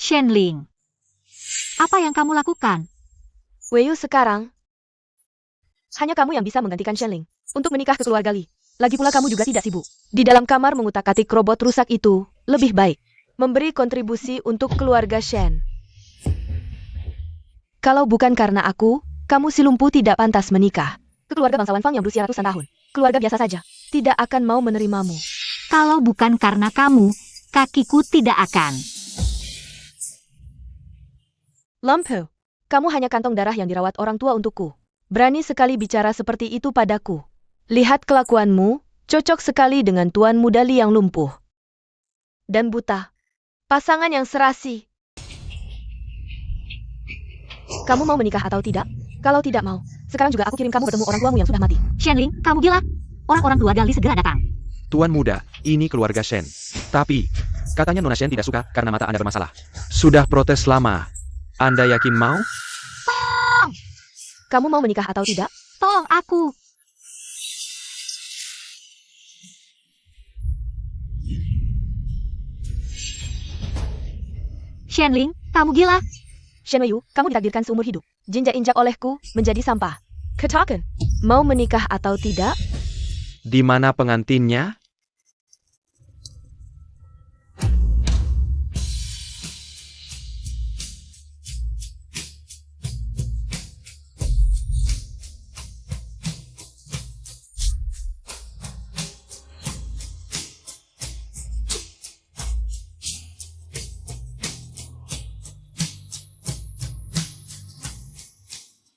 Shenling, apa yang kamu lakukan? Weiyu sekarang, hanya kamu yang bisa menggantikan Shenling untuk menikah ke keluarga Li. Lagi pula kamu juga tidak sibuk. Di dalam kamar mengutak-atik robot rusak itu, lebih baik memberi kontribusi untuk keluarga Shen. Kalau bukan karena aku, kamu si lumpuh tidak pantas menikah. Ke keluarga bangsawan Fang yang berusia ratusan tahun. Keluarga biasa saja, tidak akan mau menerimamu. Kalau bukan karena kamu, kakiku tidak akan. Lumpu, kamu hanya kantong darah yang dirawat orang tua untukku. Berani sekali bicara seperti itu padaku. Lihat kelakuanmu, cocok sekali dengan Tuan Muda Li yang lumpuh dan buta. Pasangan yang serasi. Kamu mau menikah atau tidak? Kalau tidak mau, sekarang juga aku kirim kamu bertemu orang tuamu yang sudah mati. Shenling, kamu gila? Orang-orang keluarga Li segera datang. Tuan muda, ini keluarga Shen. Tapi, katanya Nona Shen tidak suka karena mata Anda bermasalah. Sudah protes lama. Anda yakin mau? Kamu mau menikah atau tidak? Tolong aku. Shenling, kamu gila? Shen Weiyu, kamu ditakdirkan seumur hidup. Jinjak-injak olehku menjadi sampah. Katakan, mau menikah atau tidak? Di mana pengantinnya?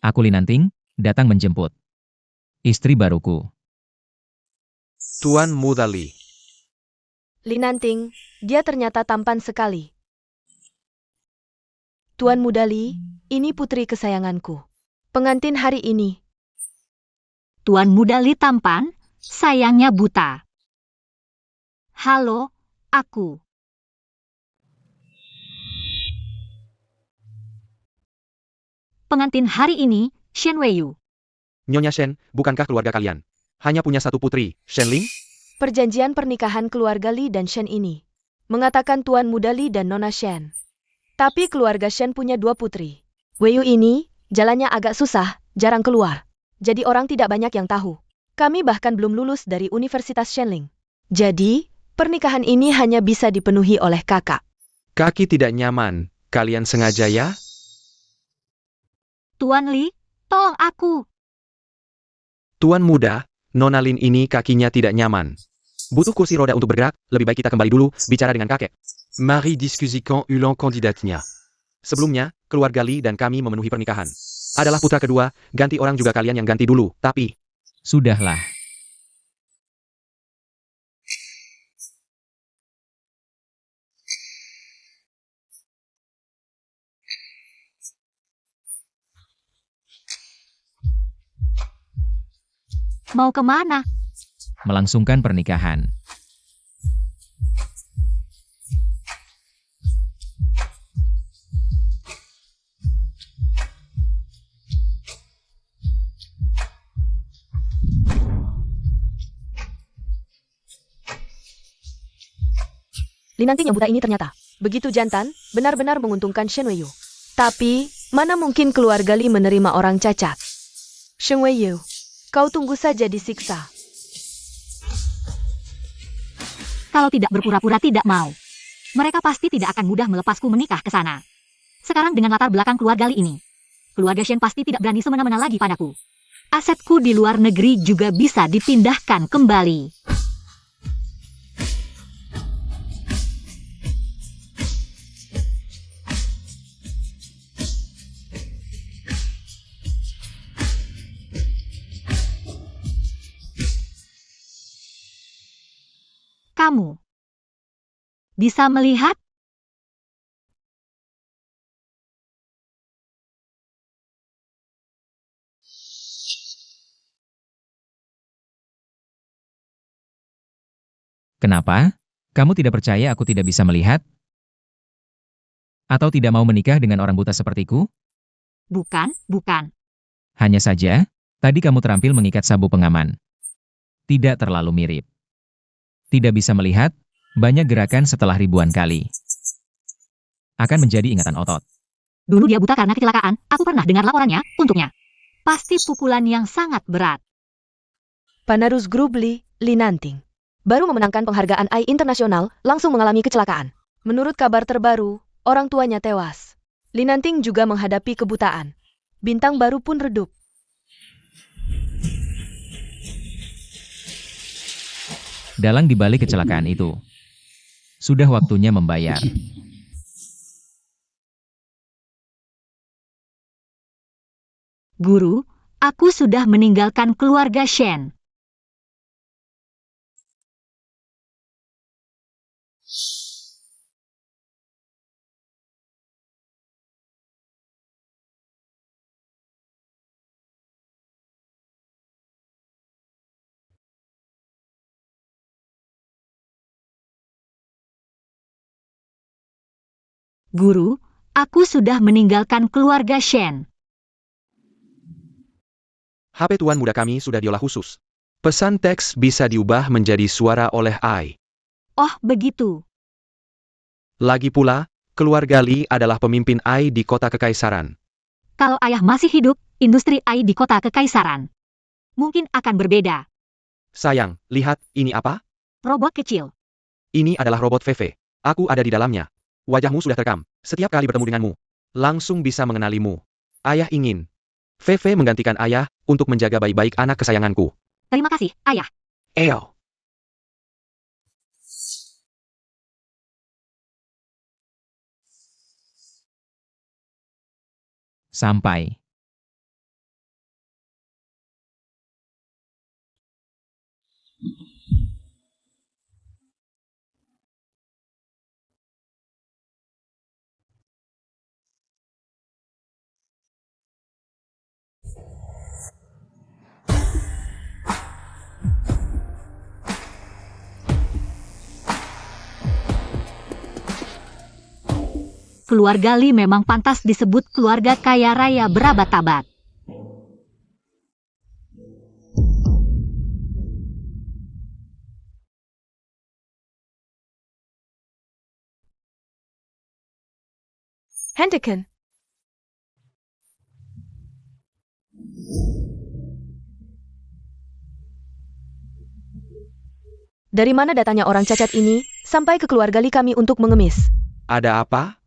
Aku Linanting, datang menjemput istri baruku. Tuan Muda Li. Linanting, dia ternyata tampan sekali. Tuan Muda Li, ini putri kesayanganku. Pengantin hari ini. Tuan Muda Li tampan, sayangnya buta. Halo, aku. Pengantin hari ini, Shen Weiyu. Nyonya Shen, bukankah keluarga kalian hanya punya satu putri, Shenling? Perjanjian pernikahan keluarga Li dan Shen ini mengatakan Tuan Muda Li dan Nona Shen. Tapi keluarga Shen punya 2 putri. Weiyu ini, jalannya agak susah, jarang keluar. Jadi orang tidak banyak yang tahu. Kami bahkan belum lulus dari Universitas Shenling. Jadi, pernikahan ini hanya bisa dipenuhi oleh kakak. Kaki tidak nyaman. Kalian sengaja ya? Tuan Li, tolong aku. Tuan muda, Nona Lin ini kakinya tidak nyaman. Butuh kursi roda untuk bergerak, lebih baik kita kembali dulu, bicara dengan kakek. Mari diskusikan ulang kandidatnya. Sebelumnya, keluarga Li dan kami memenuhi pernikahan. Adalah putra kedua, ganti orang juga kalian yang ganti dulu, tapi... Sudahlah. Mau kemana? Melangsungkan pernikahan. Linanting yang buta ini ternyata begitu jantan, benar-benar menguntungkan Shen Weiyu. Tapi, mana mungkin keluarga Li menerima orang cacat? Shen Weiyu, kau tunggu saja disiksa. Kalau tidak berpura-pura tidak mau. Mereka pasti tidak akan mudah melepasku menikah ke sana. Sekarang dengan latar belakang keluarga Li ini, keluarga Shen pasti tidak berani semena-mena lagi padaku. Asetku di luar negeri juga bisa dipindahkan kembali. Kamu bisa melihat? Kenapa? Kamu tidak percaya aku tidak bisa melihat? Atau tidak mau menikah dengan orang buta sepertiku? Bukan, bukan. Hanya saja, tadi kamu terampil mengikat sabuk pengaman. Tidak terlalu mirip. Tidak bisa melihat, banyak gerakan setelah ribuan kali. akan menjadi ingatan otot. Dulu dia buta karena kecelakaan, aku pernah dengar laporannya untuknya. Pasti pukulan yang sangat berat. Penerus grup Li Nanting, baru memenangkan penghargaan AI internasional, langsung mengalami kecelakaan. Menurut kabar terbaru, orang tuanya tewas. Li Nanting juga menghadapi kebutaan. Bintang baru pun redup. Dalang dibalik kecelakaan itu. Sudah waktunya membayar. Guru, aku sudah meninggalkan keluarga Shen. Guru, aku sudah meninggalkan keluarga Shen. HP tuan muda kami sudah diolah khusus. Pesan teks bisa diubah menjadi suara oleh AI. Oh, begitu. Lagi pula, keluarga Li adalah pemimpin AI di kota kekaisaran. Kalau ayah masih hidup, industri AI di kota kekaisaran mungkin akan berbeda. Sayang, lihat, ini apa? Robot kecil. Ini adalah robot VV. Aku ada di dalamnya. Wajahmu sudah terekam. Setiap kali bertemu denganmu, langsung bisa mengenalimu. Ayah ingin VV menggantikan ayah untuk menjaga baik-baik anak kesayanganku. Terima kasih, ayah. Eo. Sampai. Keluarga Li memang pantas disebut keluarga kaya raya berabad-abad. Hentikan. Dari mana datanya orang cacat ini, sampai ke keluarga Li kami untuk mengemis? Ada apa?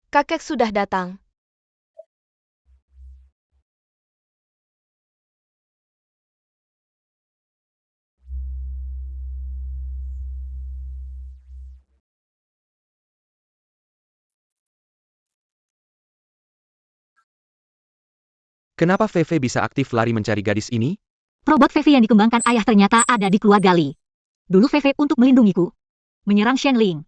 Kakek sudah datang. Kenapa VV bisa aktif lari mencari gadis ini? Robot VV yang dikembangkan ayah ternyata ada di keluarga Li. Dulu VV untuk melindungiku menyerang Shen Ling.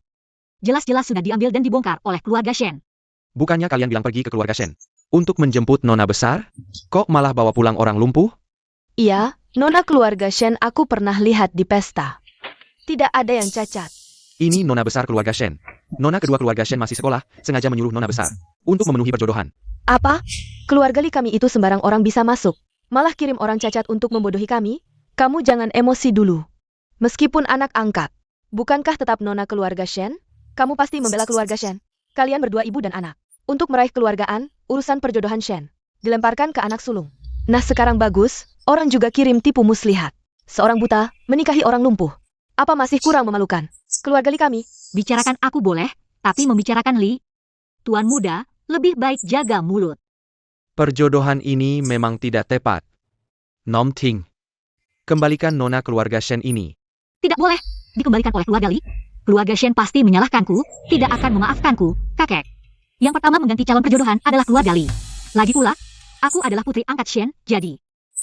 Jelas-jelas sudah diambil dan dibongkar oleh keluarga Shen. Bukannya kalian bilang pergi ke keluarga Shen untuk menjemput nona besar? Kok malah bawa pulang orang lumpuh? Iya, nona keluarga Shen aku pernah lihat di pesta. Tidak ada yang cacat. Ini nona besar keluarga Shen. Nona kedua keluarga Shen masih sekolah, sengaja menyuruh nona besar untuk memenuhi perjodohan. Apa? Keluarga Li kami itu sembarang orang bisa masuk. Malah kirim orang cacat untuk membodohi kami? Kamu jangan emosi dulu. Meskipun anak angkat, bukankah tetap nona keluarga Shen? Kamu pasti membela keluarga Shen. Kalian berdua ibu dan anak. Untuk meraih keluargaan, urusan perjodohan Shen dilemparkan ke anak sulung. Nah sekarang bagus, orang juga kirim tipu muslihat. Seorang buta menikahi orang lumpuh. Apa masih kurang memalukan? Keluarga Li kami. Bicarakan aku boleh, tapi membicarakan Li, tuan muda, lebih baik jaga mulut. Perjodohan ini memang tidak tepat. Nom Ting. Kembalikan nona keluarga Shen ini. Tidak boleh dikembalikan oleh keluarga Li. Keluarga Shen pasti menyalahkanku, tidak akan memaafkanku, kakek. Yang pertama mengganti calon perjodohan adalah keluarga Li. Lagi pula, aku adalah putri angkat Shen, jadi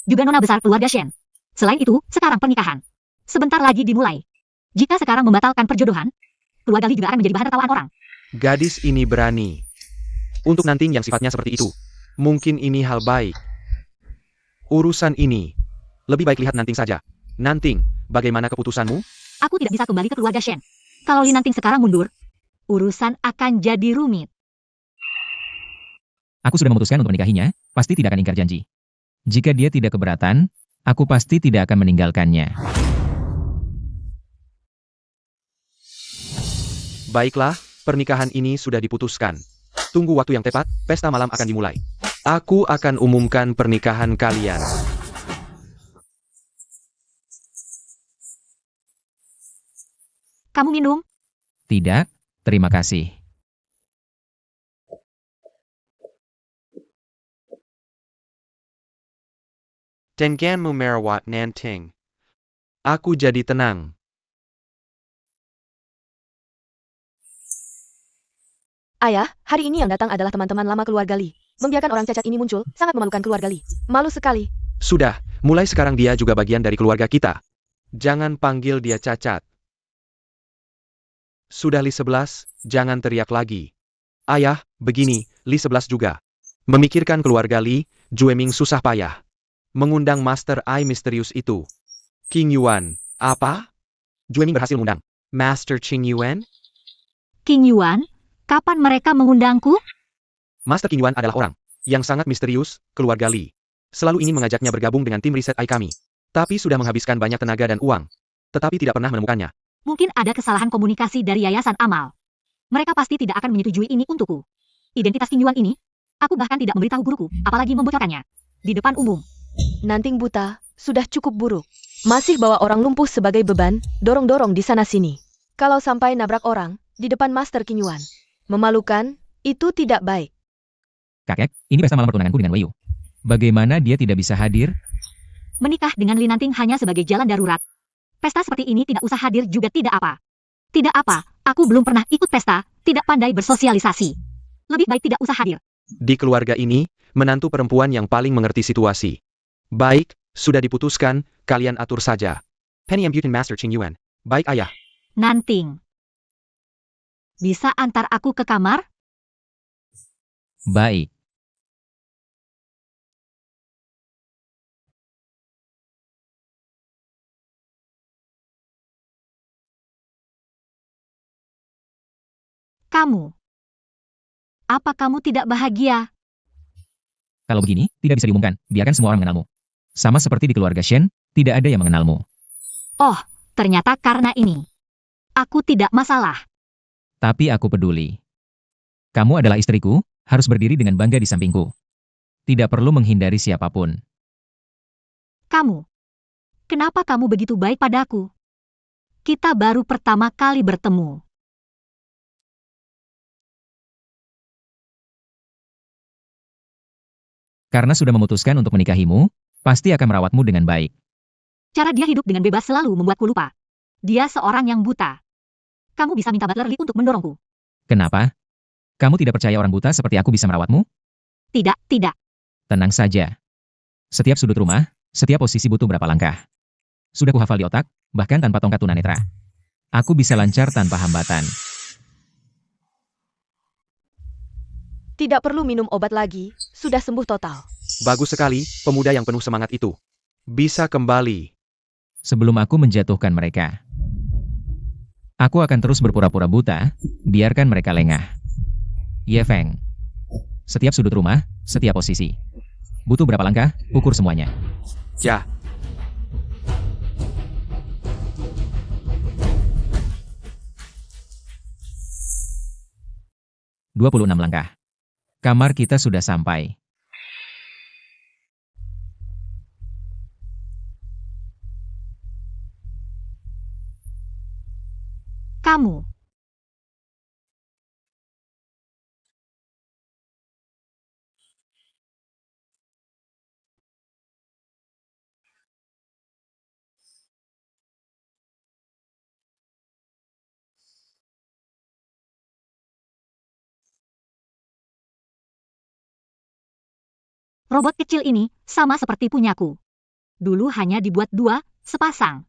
juga nona besar keluarga Shen. Selain itu, sekarang pernikahan sebentar lagi dimulai. Jika sekarang membatalkan perjodohan, keluarga Li juga akan menjadi bahan tertawaan orang. Gadis ini berani. Untuk Nanting yang sifatnya seperti itu. Mungkin ini hal baik. Urusan ini, lebih baik lihat Nanting saja. Nanting, bagaimana keputusanmu? Aku tidak bisa kembali ke keluarga Shen. Kalau Li Nanting sekarang mundur, urusan akan jadi rumit. Aku sudah memutuskan untuk menikahinya, pasti tidak akan ingkar janji. Jika dia tidak keberatan, Aku pasti tidak akan meninggalkannya. Baiklah, pernikahan ini sudah diputuskan. Tunggu waktu yang tepat, pesta malam akan dimulai. Aku akan umumkan pernikahan kalian. Kamu minum? Tidak, terima kasih. Denganmu merawat nanting. Aku jadi tenang. Ayah, hari ini yang datang adalah teman-teman lama keluarga Li. Membiarkan orang cacat ini muncul, sangat memalukan keluarga Li. Malu sekali. Sudah, mulai sekarang dia juga bagian dari keluarga kita. Jangan panggil dia cacat. Sudah Li 11, jangan teriak lagi. Ayah, begini, Li 11 juga. Memikirkan keluarga Li, Jueming susah payah. Mengundang Master Eye misterius itu. King Yuan, apa? Jueming berhasil mengundang Master Qing Yuan? King Yuan? Kapan mereka mengundangku? Master King Yuan adalah orang yang sangat misterius, keluarga Li. Selalu ingin mengajaknya bergabung dengan tim riset AI kami. Tapi sudah menghabiskan banyak tenaga dan uang. Tetapi tidak pernah menemukannya. Mungkin ada kesalahan komunikasi dari Yayasan Amal. Mereka pasti tidak akan menyetujui ini untukku. Identitas King Yuan ini, aku bahkan tidak memberitahu guruku, apalagi membocorkannya. Di depan umum. Nanting buta, sudah cukup buruk. Masih bawa orang lumpuh sebagai beban, dorong-dorong di sana-sini. Kalau sampai nabrak orang, di depan Master King Yuan. Memalukan, itu tidak baik. Kakek, ini pesta malam pertunanganku dengan Weiyu. Bagaimana dia tidak bisa hadir? Menikah dengan Linanting hanya sebagai jalan darurat. Pesta seperti ini tidak usah hadir juga tidak apa. Tidak apa, aku belum pernah ikut pesta, tidak pandai bersosialisasi. Lebih baik tidak usah hadir. Di keluarga ini, menantu perempuan yang paling mengerti situasi. Baik, sudah diputuskan, kalian atur saja. Penny Ambutin Master Qing Yuan. Baik ayah. Nanting. Bisa antar aku ke kamar? Baik. Kamu. Apa kamu tidak bahagia? Kalau begini, tidak bisa diumumkan. Biarkan semua orang mengenalmu. Sama seperti di keluarga Shen, tidak ada yang mengenalmu. Oh, ternyata karena ini. Aku tidak masalah. Tapi aku peduli. Kamu adalah istriku, harus berdiri dengan bangga di sampingku. Tidak perlu menghindari siapapun. Kamu. Kenapa kamu begitu baik padaku? Kita baru pertama kali bertemu. Karena sudah memutuskan untuk menikahimu, pasti akan merawatmu dengan baik. Cara dia hidup dengan bebas selalu membuatku lupa. Dia seorang yang buta. Kamu bisa minta butler Li untuk mendorongku. Kenapa? Kamu tidak percaya orang buta seperti aku bisa merawatmu? Tidak, tidak. Tenang saja. Setiap sudut rumah, setiap posisi butuh berapa langkah. Sudah kuhafal di otak, bahkan tanpa tongkat tunanetra. Aku bisa lancar tanpa hambatan. Tidak perlu minum obat lagi, sudah sembuh total. Bagus sekali, pemuda yang penuh semangat itu. Bisa kembali. Sebelum aku menjatuhkan mereka. Aku akan terus berpura-pura buta, biarkan mereka lengah. Ye Feng. Setiap sudut rumah, setiap posisi. Butuh berapa langkah, ukur semuanya. Ya. ...26 langkah. Kamar kita sudah sampai. Kamu. Robot kecil ini sama seperti punyaku. Dulu hanya dibuat 2, sepasang.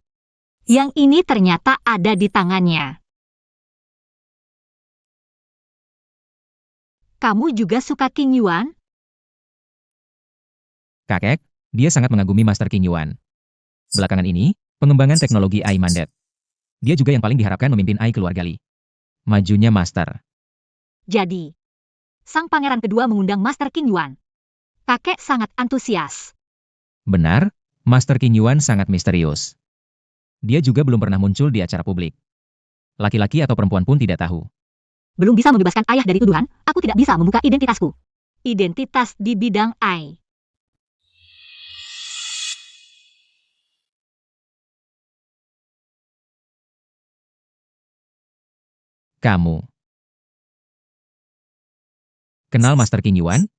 Yang ini ternyata ada di tangannya. Kamu juga suka King Yuan? Kakek, dia sangat mengagumi Master King Yuan. Belakangan ini, pengembangan teknologi AI Mandat. Dia juga yang paling diharapkan memimpin AI keluarga Li. Majunya Master. Jadi, sang pangeran kedua mengundang Master King Yuan. Kakek sangat antusias. Benar, Master King Yuan sangat misterius. Dia juga belum pernah muncul di acara publik. Laki-laki atau perempuan pun tidak tahu. Belum bisa membebaskan ayah dari tuduhan, aku tidak bisa membuka identitasku. Identitas di bidang AI. Kamu kenal Master King Yuan?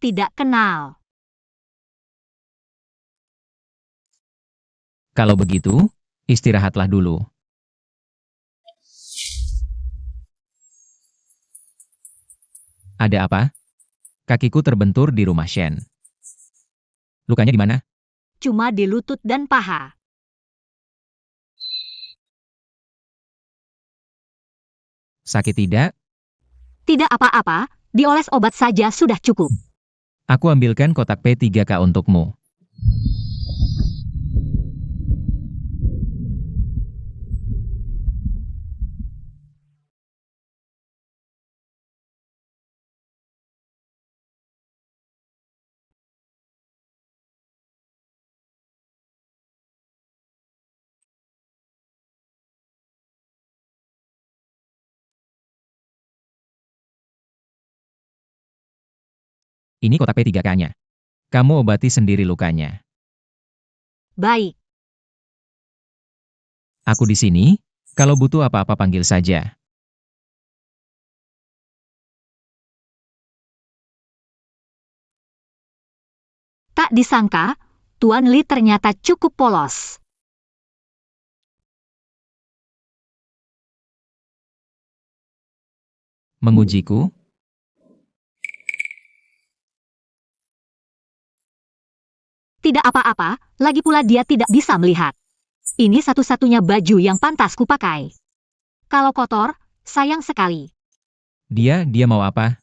Tidak kenal. Kalau begitu, istirahatlah dulu. Ada apa? Kakiku terbentur di rumah Shen. Lukanya di mana? Cuma di lutut dan paha. Sakit tidak? Tidak apa-apa, dioles obat saja sudah cukup. Aku ambilkan kotak P3K untukmu. Ini kotak P3K-nya. Kamu obati sendiri lukanya. Baik, Aku di sini. Kalau butuh apa-apa panggil saja. tak disangka, Tuan Li ternyata cukup polos. Mengujiku? Tidak apa-apa, lagi pula dia tidak bisa melihat. Ini satu-satunya baju yang pantas kupakai. Kalau kotor, sayang sekali. Dia mau apa?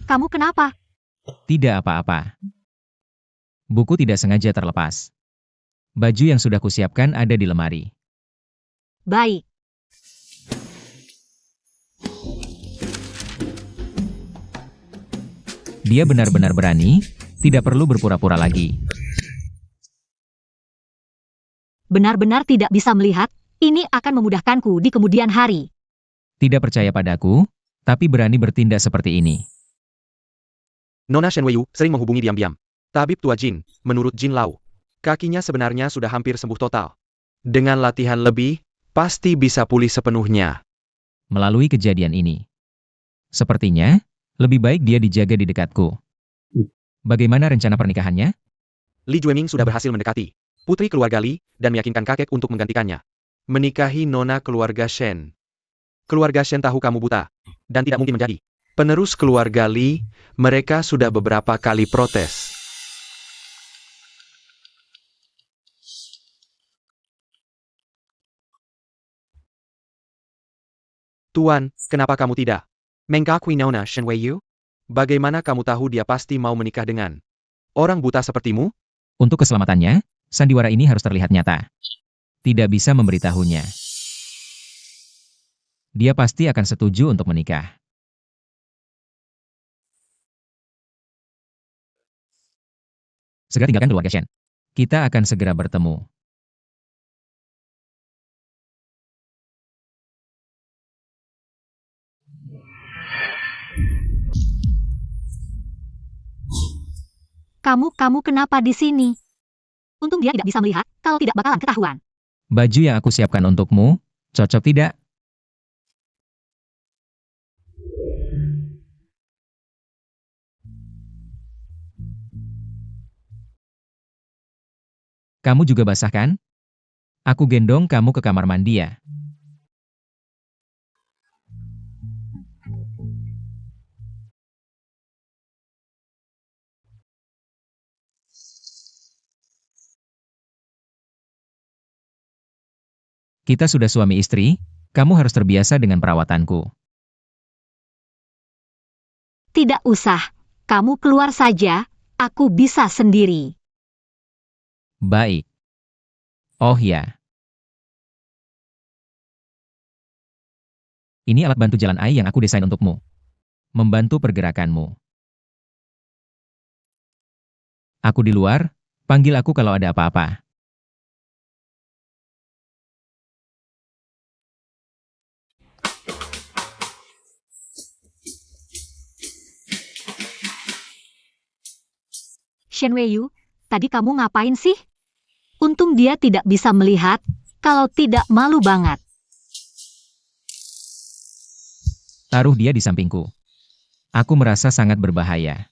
Kamu kenapa? Tidak apa-apa. Buku tidak sengaja terlepas. Baju yang sudah kusiapkan ada di lemari. Baik, Dia benar-benar berani, tidak perlu berpura-pura lagi. benar-benar tidak bisa melihat, ini akan memudahkanku di kemudian hari. Tidak percaya padaku, tapi berani bertindak seperti ini. Nona Shen Weiyu sering menghubungi diam-diam. Tabib tua Jin, menurut Jin Lao, kakinya sebenarnya sudah hampir sembuh total. Dengan latihan lebih, pasti bisa pulih sepenuhnya. Melalui kejadian ini. Sepertinya, lebih baik dia dijaga di dekatku. Bagaimana rencana pernikahannya? Li Jueming sudah berhasil mendekati putri keluarga Li dan meyakinkan kakek untuk menggantikannya. Menikahi nona keluarga Shen. Keluarga Shen tahu kamu buta, dan tidak mungkin menjadi penerus keluarga Li. Mereka sudah beberapa kali protes. Tuan, kenapa kamu tidak mengakui Nona Shen Weiyu? Bagaimana kamu tahu dia pasti mau menikah dengan orang buta sepertimu? Untuk keselamatannya, sandiwara ini harus terlihat nyata. Tidak bisa memberitahunya. Dia pasti akan setuju untuk menikah. Segera tinggalkan keluarga Shen. Kita akan segera bertemu. Kamu kenapa di sini? Untung dia tidak bisa melihat, kalau tidak bakalan ketahuan. Baju yang aku siapkan untukmu, cocok tidak? Kamu juga basah kan? Aku gendong kamu ke kamar mandi ya. Kita sudah suami istri, kamu harus terbiasa dengan perawatanku. Tidak usah, kamu keluar saja, aku bisa sendiri. Baik. Oh ya. Ini alat bantu jalan AI yang aku desain untukmu. Membantu pergerakanmu. Aku di luar, panggil aku kalau ada apa-apa. Shen Weiyu, tadi kamu ngapain sih? Untung dia tidak bisa melihat, kalau tidak malu banget. Taruh dia di sampingku. Aku merasa sangat berbahaya.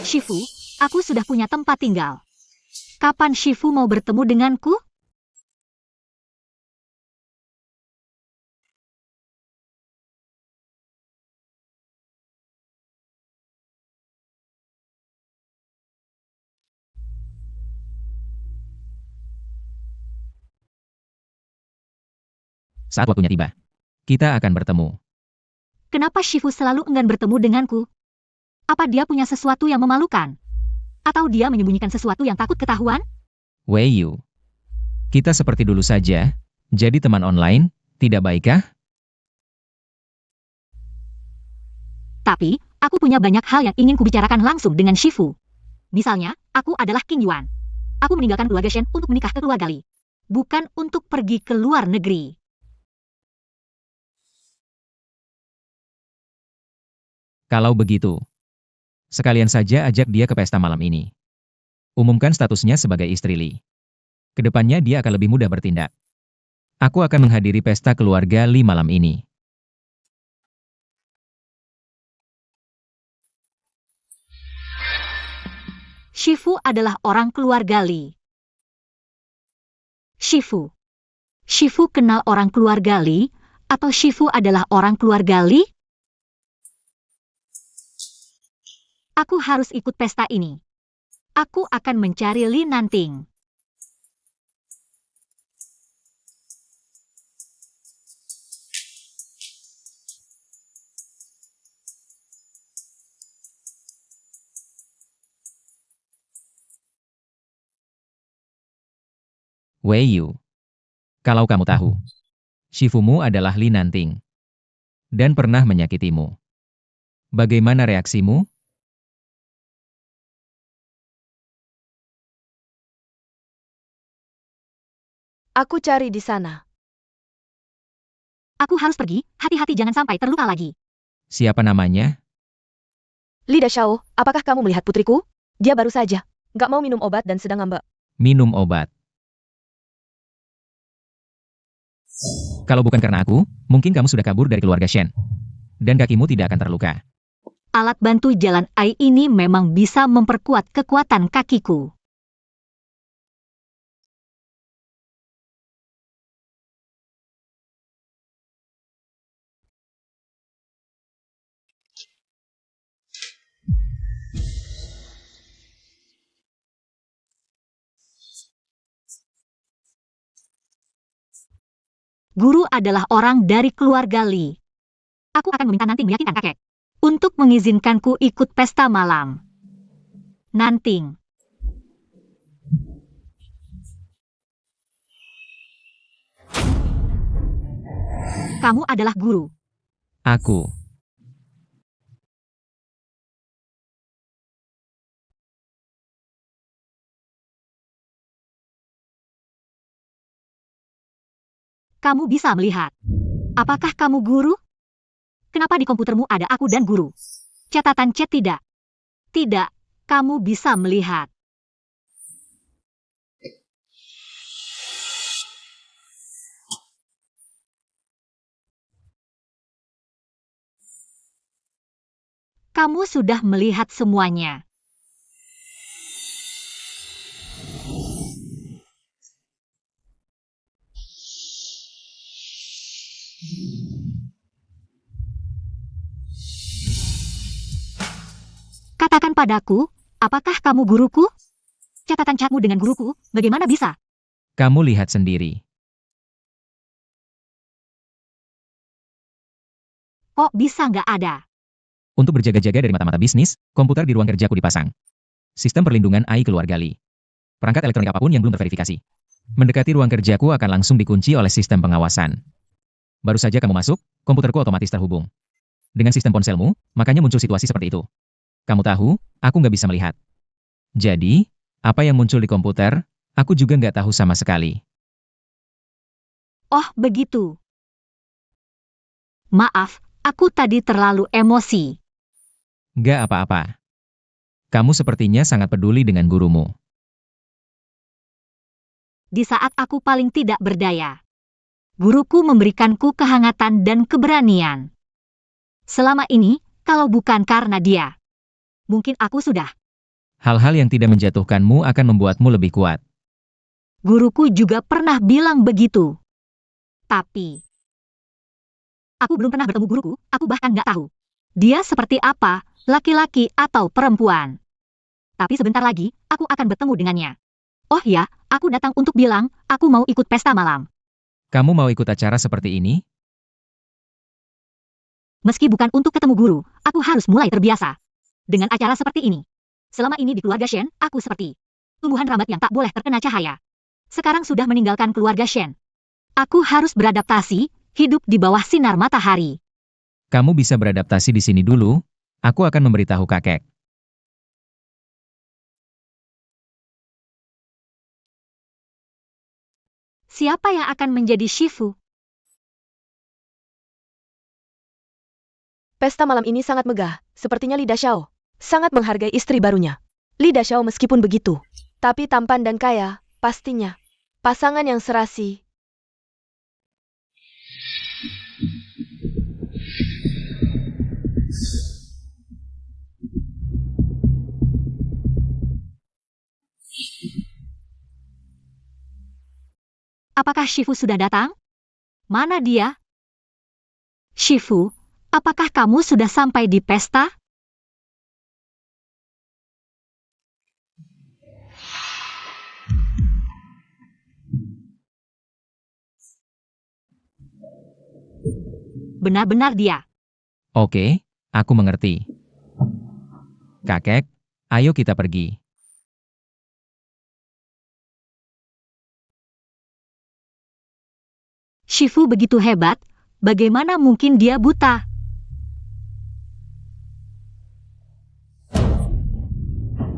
Shifu, aku sudah punya tempat tinggal. Kapan Shifu mau bertemu denganku? Saat waktunya tiba, kita akan bertemu. Kenapa Shifu selalu enggan bertemu denganku? Apa dia punya sesuatu yang memalukan? Atau dia menyembunyikan sesuatu yang takut ketahuan? Weiyu. Kita seperti dulu saja, jadi teman online, tidak baikkah? Tapi, aku punya banyak hal yang ingin kubicarakan langsung dengan Shifu. Misalnya, aku adalah King Yuan. Aku meninggalkan keluarga Shen untuk menikah ke keluarga Li. Bukan untuk pergi ke luar negeri. Kalau begitu, sekalian saja ajak dia ke pesta malam ini. Umumkan statusnya sebagai istri Li. Kedepannya dia akan lebih mudah bertindak. Aku akan menghadiri pesta keluarga Li malam ini. Shifu adalah orang keluarga Li. Shifu. Shifu kenal orang keluarga Li, atau Shifu adalah orang keluarga Li? Aku harus ikut pesta ini. Aku akan mencari Li Nanting. Weiyu. Kalau kamu tahu, Shifumu adalah Li Nanting. Dan pernah menyakitimu. Bagaimana reaksimu? Aku cari di sana. Aku harus pergi, hati-hati jangan sampai terluka lagi. Siapa namanya? Li Dashao, apakah kamu melihat putriku? Dia baru saja. Nggak mau minum obat dan sedang ngambek. Minum obat. Kalau bukan karena aku, mungkin kamu sudah kabur dari keluarga Shen. Dan kakimu tidak akan terluka. Alat bantu jalan AI ini memang bisa memperkuat kekuatan kakiku. Guru adalah orang dari keluarga Li. Aku akan meminta Nanting meyakinkan kakek untuk mengizinkanku ikut pesta malam. Nanting. Kamu adalah guru. Aku. Kamu bisa melihat. Apakah kamu guru? Kenapa di komputermu ada aku dan guru? Catatan chat tidak. Tidak, kamu bisa melihat. Kamu sudah melihat semuanya. Katakan padaku, apakah kamu guruku? Catatan chatmu dengan guruku, bagaimana bisa? Kamu lihat sendiri. Kok bisa nggak ada? Untuk berjaga-jaga dari mata-mata bisnis, komputer di ruang kerjaku dipasang. Sistem perlindungan AI keluarga Lee. Perangkat elektronik apapun yang belum terverifikasi. Mendekati ruang kerjaku akan langsung dikunci oleh sistem pengawasan. Baru saja kamu masuk, komputerku otomatis terhubung. Dengan sistem ponselmu, makanya muncul situasi seperti itu. Kamu tahu, aku nggak bisa melihat. Jadi, apa yang muncul di komputer, aku juga nggak tahu sama sekali. Oh, begitu. Maaf, aku tadi terlalu emosi. Nggak apa-apa. Kamu sepertinya sangat peduli dengan gurumu. Di saat aku paling tidak berdaya, guruku memberikanku kehangatan dan keberanian. Selama ini, kalau bukan karena dia, mungkin aku sudah. Hal-hal yang tidak menjatuhkanmu akan membuatmu lebih kuat. Guruku juga pernah bilang begitu. Tapi, aku belum pernah bertemu guruku, aku bahkan nggak tahu. Dia seperti apa, laki-laki atau perempuan. Tapi sebentar lagi, aku akan bertemu dengannya. Oh ya, aku datang untuk bilang, aku mau ikut pesta malam. Kamu mau ikut acara seperti ini? Meski bukan untuk ketemu guru, aku harus mulai terbiasa dengan acara seperti ini. Selama ini di keluarga Shen, aku seperti tumbuhan rambat yang tak boleh terkena cahaya. Sekarang sudah meninggalkan keluarga Shen. Aku harus beradaptasi, hidup di bawah sinar matahari. Kamu bisa beradaptasi di sini dulu, aku akan memberitahu kakek. Siapa yang akan menjadi Shifu? Pesta malam ini sangat megah, sepertinya Li Dashao sangat menghargai istri barunya. Li Dashao meskipun begitu, tapi tampan dan kaya, pastinya. Pasangan yang serasi. Apakah Shifu sudah datang? Mana dia? Shifu, apakah kamu sudah sampai di pesta? Benar-benar dia. Oke, aku mengerti. Kakek, ayo kita pergi. Shifu begitu hebat, bagaimana mungkin dia buta?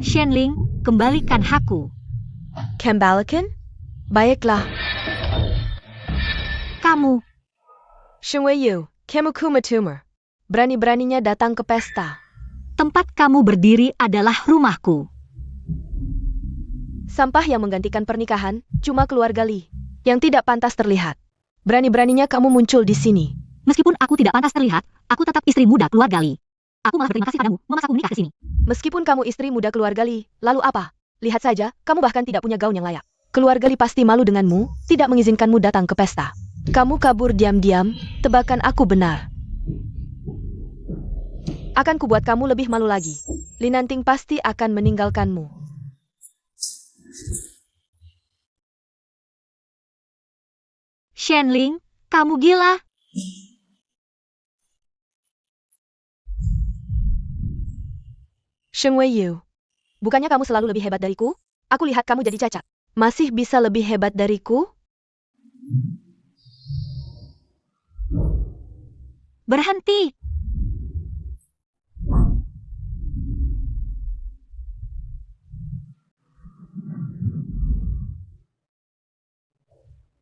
Shenling, kembalikan Haku. Kembalikan? Baiklah. Kamu, Shen Weiyu, Kemukuma Tumor. Berani-beraninya datang ke pesta. tempat kamu berdiri adalah rumahku. Sampah yang menggantikan pernikahan, cuma keluarga Li. Yang tidak pantas terlihat. Berani-beraninya kamu muncul di sini. Meskipun aku tidak pantas terlihat, aku tetap istri muda keluarga Li. Aku malah berterima kasih padamu, memasakku menikah ke sini. Meskipun kamu istri muda keluarga Li, lalu apa? Lihat saja, kamu bahkan tidak punya gaun yang layak. Keluarga Li pasti malu denganmu, tidak mengizinkanmu datang ke pesta. Kamu kabur diam-diam, tebakan aku benar. Akan kubuat kamu lebih malu lagi. Li Nanting pasti akan meninggalkanmu. Shenling, kamu gila? Shen Weiyu, bukannya kamu selalu lebih hebat dariku? Aku lihat kamu jadi cacat. Masih bisa lebih hebat dariku? Berhenti!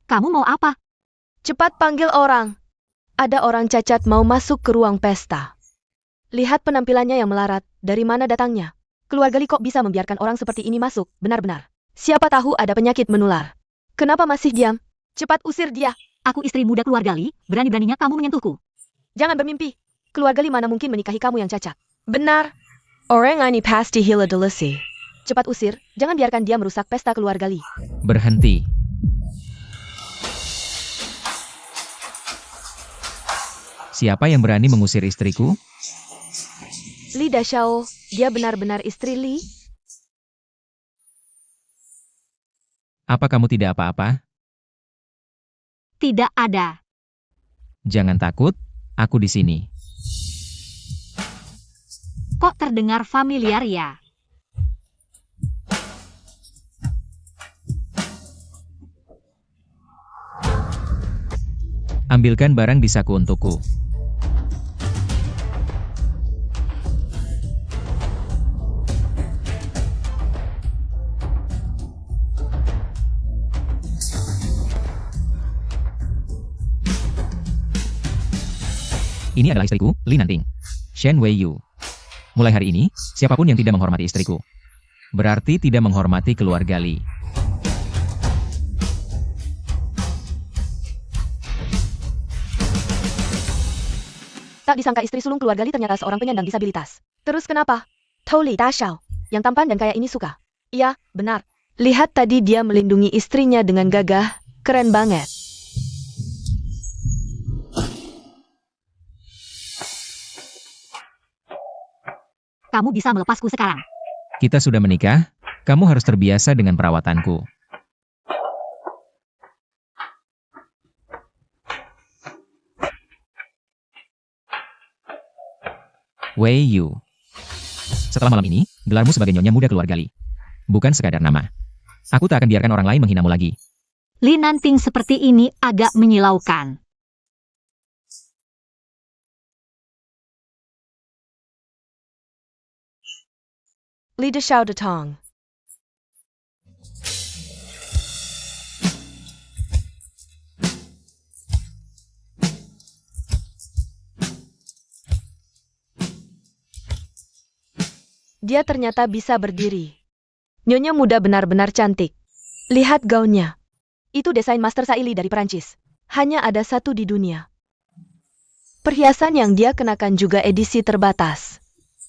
Kamu mau apa? Cepat panggil orang. Ada orang cacat mau masuk ke ruang pesta. Lihat penampilannya yang melarat, dari mana datangnya? Keluarga Li kok bisa membiarkan orang seperti ini masuk, benar-benar. Siapa tahu ada penyakit menular. Kenapa masih diam? Cepat usir dia. Aku istri muda keluarga Li, berani-beraninya kamu menyentuhku. Jangan bermimpi. Keluarga Li mana mungkin menikahi kamu yang cacat. Benar. Orang ini pasti Hila Delisi. Cepat usir, jangan biarkan dia merusak pesta keluarga Li. Berhenti. Siapa yang berani mengusir istriku? Li Dashao, dia benar-benar istri Li? Apa kamu tidak apa-apa? Tidak ada. Jangan takut, aku di sini. Kok terdengar familiar ya? Ambilkan barang di saku untukku. Ini adalah istriku, Li Nanting. Shen Weiyu. Mulai hari ini, siapapun yang tidak menghormati istriku, berarti tidak menghormati keluarga Li. Tak disangka istri sulung keluarga Li ternyata seorang penyandang disabilitas. Terus kenapa? Toli Dashao, yang tampan dan kaya ini suka. Iya, benar. Lihat tadi dia melindungi istrinya dengan gagah, keren banget. Kamu bisa melepasku sekarang. Kita sudah menikah, kamu harus terbiasa dengan perawatanku. Wei Yu. Setelah malam ini, gelarmu sebagai nyonya muda keluarga Li. Bukan sekadar nama. Aku tak akan biarkan orang lain menghinamu lagi. Li Nanting seperti ini agak menyilaukan. Li Dashao Datang. Dia ternyata bisa berdiri. Nyonya muda benar-benar cantik. Lihat gaunnya. Itu desain Master Saili dari Perancis. Hanya ada satu di dunia. Perhiasan yang dia kenakan juga edisi terbatas.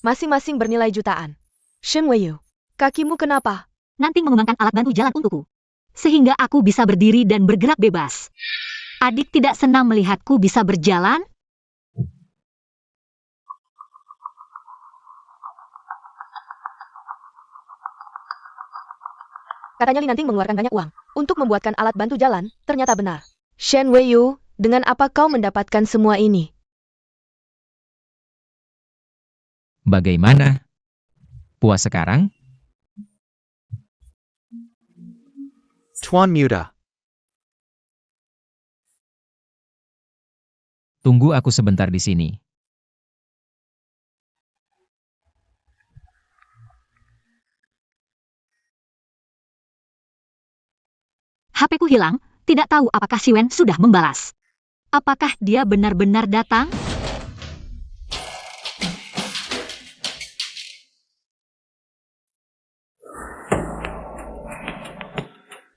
Masing-masing bernilai jutaan. Shen Weiyu, kakimu kenapa? Nanting mengembangkan alat bantu jalan untukku. Sehingga aku bisa berdiri dan bergerak bebas. Adik tidak senang melihatku bisa berjalan? Katanya Li Nanting mengeluarkan banyak uang untuk membuatkan alat bantu jalan, ternyata benar. Shen Weiyu, dengan apa kau mendapatkan semua ini? Bagaimana? Puas sekarang? Tuan Muda. Tunggu aku sebentar di sini. HP-ku hilang, tidak tahu apakah si Wen sudah membalas. Apakah dia benar-benar datang?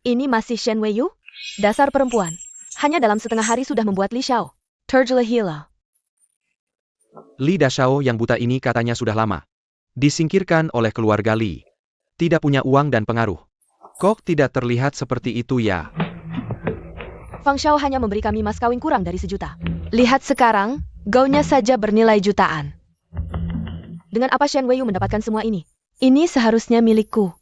Ini masih Shen Weiyu? Dasar perempuan. Hanya dalam setengah hari sudah membuat Li Xiao tergila-gila. Li Dashao yang buta ini katanya sudah lama disingkirkan oleh keluarga Li. Tidak punya uang dan pengaruh. Kok tidak terlihat seperti itu ya? Fang Xiao hanya memberi kami mas kawin kurang dari 1 juta. Lihat sekarang, gaunnya saja bernilai jutaan. Dengan apa Shen Weiyu mendapatkan semua ini? Ini seharusnya milikku.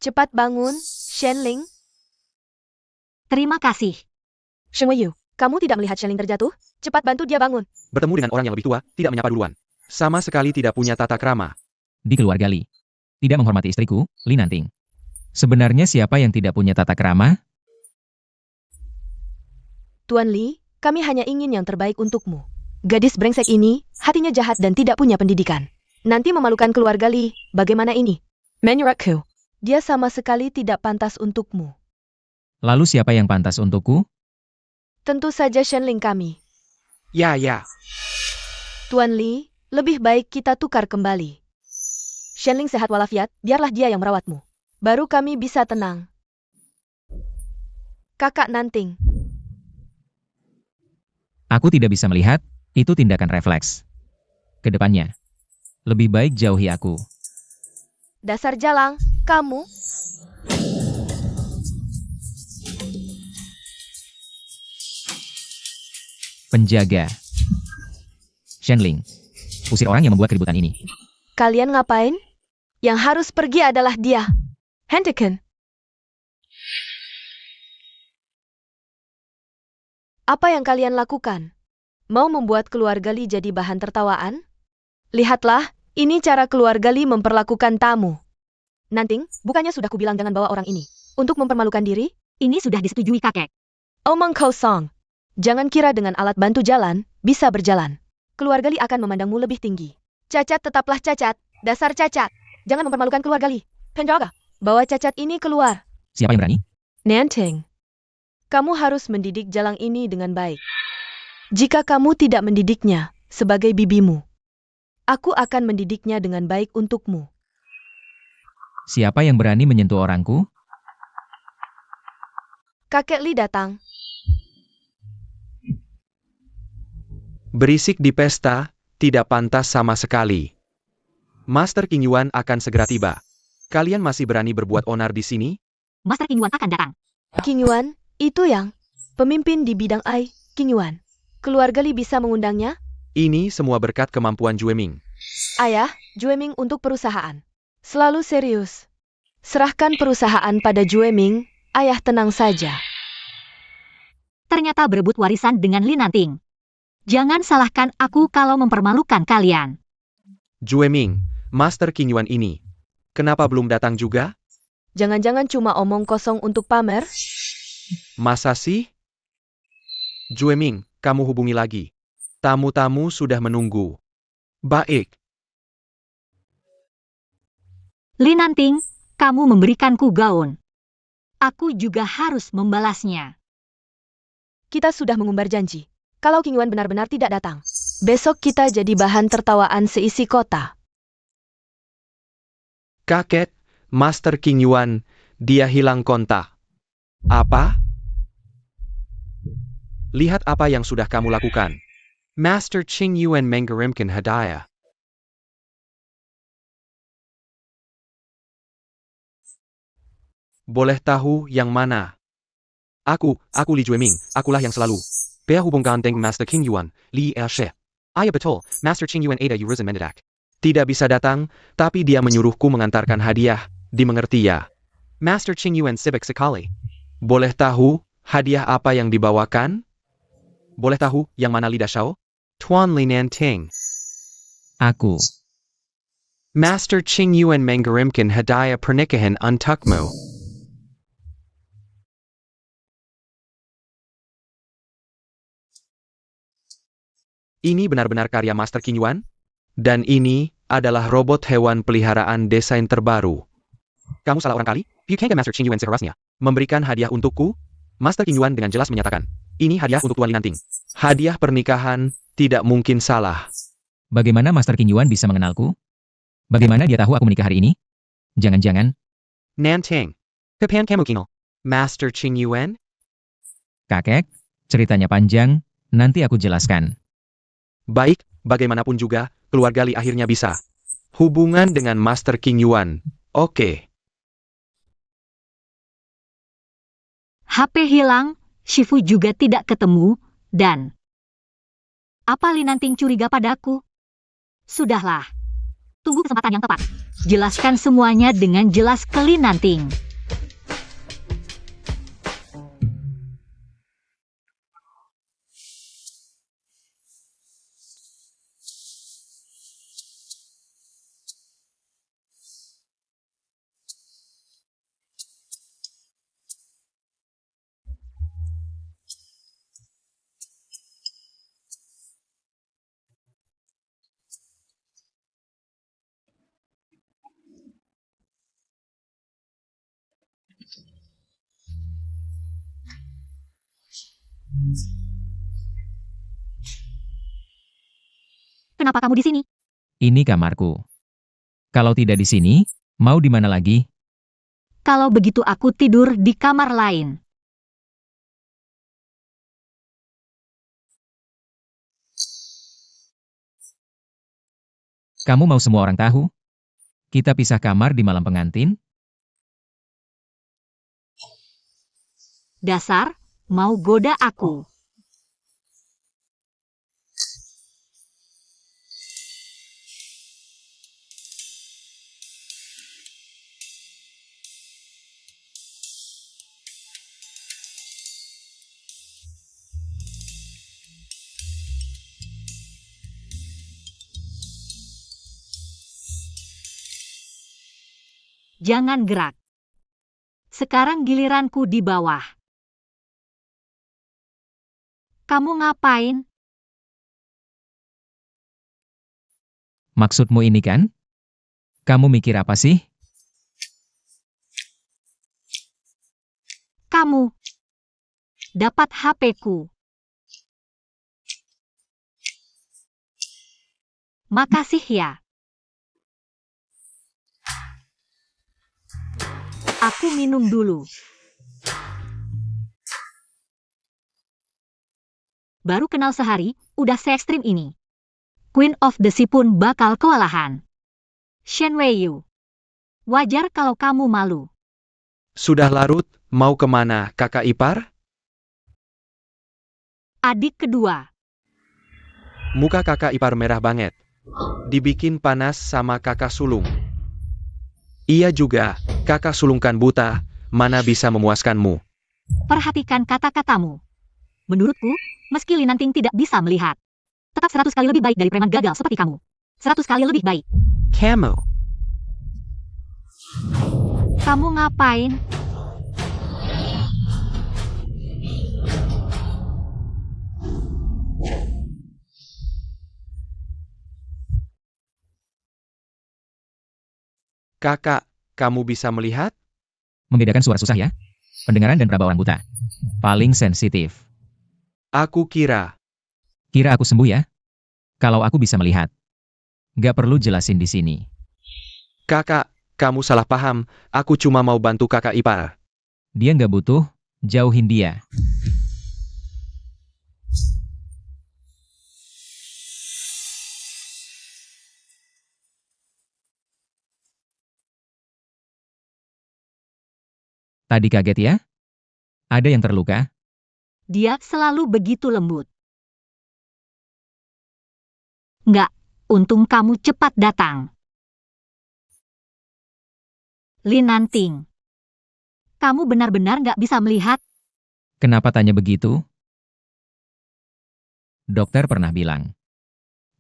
Cepat bangun, Shenling. Terima kasih. Shen Weiyu, kamu tidak melihat Shenling terjatuh? Cepat bantu dia bangun. Bertemu dengan orang yang lebih tua, tidak menyapa duluan. Sama sekali tidak punya tata krama. Di keluarga Li. Tidak menghormati istriku, Li Nanting. Sebenarnya siapa yang tidak punya tata krama? Tuan Li, kami hanya ingin yang terbaik untukmu. Gadis brengsek ini, hatinya jahat dan tidak punya pendidikan. Nanti memalukan keluarga Li, bagaimana ini? Menurutku, dia sama sekali tidak pantas untukmu. Lalu siapa yang pantas untukku? Tentu saja Shenling kami. Ya. Tuan Li, lebih baik kita tukar kembali. Shenling sehat walafiat, biarlah dia yang merawatmu. Baru kami bisa tenang. Kakak Nanting. Aku tidak bisa melihat, itu tindakan refleks. Kedepannya, lebih baik jauhi aku. Dasar jalang, kamu. Penjaga. Shenling, usir orang yang membuat keributan ini. Kalian ngapain? Yang harus pergi adalah dia. Hentikan. Apa yang kalian lakukan? Mau membuat keluarga Li jadi bahan tertawaan? Lihatlah, ini cara keluarga Li memperlakukan tamu. Nanting, bukannya sudah kubilang jangan bawa orang ini. Untuk mempermalukan diri? Ini sudah disetujui kakek. Omong kosong. Jangan kira dengan alat bantu jalan, bisa berjalan. Keluarga Li akan memandangmu lebih tinggi. Cacat tetaplah cacat, dasar cacat. Jangan mempermalukan keluarga Li. Penjaga, bawa cacat ini keluar. Siapa yang berani? Nanting, kamu harus mendidik jalang ini dengan baik. Jika kamu tidak mendidiknya sebagai bibimu, aku akan mendidiknya dengan baik untukmu. Siapa yang berani menyentuh orangku? Kakek Li datang. Berisik di pesta, tidak pantas sama sekali. Master King Yuan akan segera tiba. Kalian masih berani berbuat onar di sini? Master King Yuan akan datang. King Yuan, itu yang pemimpin di bidang AI, King Yuan. Keluarga Li bisa mengundangnya? Ini semua berkat kemampuan Jueming. Ayah, Jueming untuk perusahaan. Selalu serius. Serahkan perusahaan pada Jueming, ayah tenang saja. Ternyata berebut warisan dengan Li Nanting. Jangan salahkan aku kalau mempermalukan kalian. Jueming, Master King Yuan ini. Kenapa belum datang juga? Jangan-jangan cuma omong kosong untuk pamer? Masa sih? Jueming, kamu hubungi lagi. Tamu-tamu sudah menunggu. Baik. Li Nanting, kamu memberikanku gaun. Aku juga harus membalasnya. Kita sudah mengumbar janji. Kalau King Yuan benar-benar tidak datang, besok kita jadi bahan tertawaan seisi kota. Kakek, Master King Yuan, dia hilang kontak. Apa? Lihat apa yang sudah kamu lakukan. Master Qing Yuan mengirimkan hadiah. Boleh tahu yang mana? Aku Li Jueming, akulah yang selalu. Bea hubungkan dengan Master King Yuan, Li Ershe. Ayah betul, Master Qing Yuan ada urusan mendadak. Tidak bisa datang, tapi dia menyuruhku mengantarkan hadiah, dimengerti ya? Master Qing Yuan sibuk sekali. Boleh tahu, hadiah apa yang dibawakan? Boleh tahu, yang mana Li Dashao? Tuan Li Nanting. Aku. Master Qing Yuan mengirimkan hadiah pernikahan untukmu. Ini benar-benar karya Master King Yuan? Dan ini adalah robot hewan peliharaan desain terbaru. Kamu salah orang kali? You can't get Master Qing Yuan seharusnya memberikan hadiah untukku? Master King Yuan dengan jelas menyatakan, ini hadiah untuk Tuan Li Nanting. Hadiah pernikahan, tidak mungkin salah. Bagaimana Master King Yuan bisa mengenalku? Bagaimana dia tahu aku menikah hari ini? Jangan-jangan, Nanting. Kapan kamu kenal Master Qing Yuan? kakek, ceritanya panjang, nanti aku jelaskan. Baik, bagaimanapun juga, keluarga Li akhirnya bisa hubungan dengan Master King Yuan. Oke. HP hilang, Shifu juga tidak ketemu, dan... Apa Li Nanting curiga padaku? Sudahlah. Tunggu kesempatan yang tepat. Jelaskan semuanya dengan jelas ke Li Nanting. Kenapa kamu di sini? Ini kamarku. Kalau tidak di sini, mau di mana lagi? Kalau begitu aku tidur di kamar lain. Kamu mau semua orang tahu? Kita pisah kamar di malam pengantin? Dasar, mau goda aku. Jangan gerak. Sekarang giliranku di bawah. Kamu ngapain? Maksudmu ini kan? Kamu mikir apa sih? Kamu dapat HP-ku. Makasih ya. Aku minum dulu. Baru kenal sehari, udah se-ekstrim ini. Queen of the Sea pun bakal kewalahan. Shen Weiyu. Wajar kalau kamu malu. Sudah larut, mau kemana kakak ipar? Adik kedua. Muka kakak ipar merah banget. Dibikin panas sama kakak sulung. Iya juga, kakak sulungkan buta, mana bisa memuaskanmu. Perhatikan kata-katamu. Menurutku, meski Linanting tidak bisa melihat, tetap 100 kali lebih baik dari preman gagal seperti kamu. 100 kali lebih baik. Kamu. Kamu ngapain? Kakak, kamu bisa melihat? Membedakan suara susah ya? Pendengaran dan peraba orang buta. Paling sensitif. Aku kira. Kira aku sembuh ya? Kalau aku bisa melihat. Gak perlu jelasin di sini. Kakak, kamu salah paham, aku cuma mau bantu kakak ipar. Dia gak butuh, jauhin dia. Tadi kaget ya? Ada yang terluka? Dia selalu begitu lembut. Nggak, untung kamu cepat datang. Linanting. Kamu benar-benar nggak bisa melihat? Kenapa tanya begitu? Dokter pernah bilang.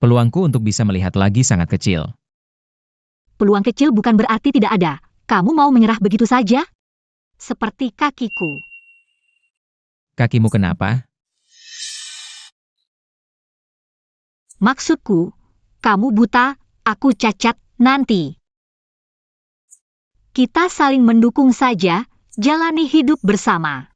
Peluangku untuk bisa melihat lagi sangat kecil. Peluang kecil bukan berarti tidak ada. Kamu mau menyerah begitu saja? Seperti kakiku. Kakimu kenapa? Maksudku, kamu buta, aku cacat, nanti. Kita saling mendukung saja, jalani hidup bersama.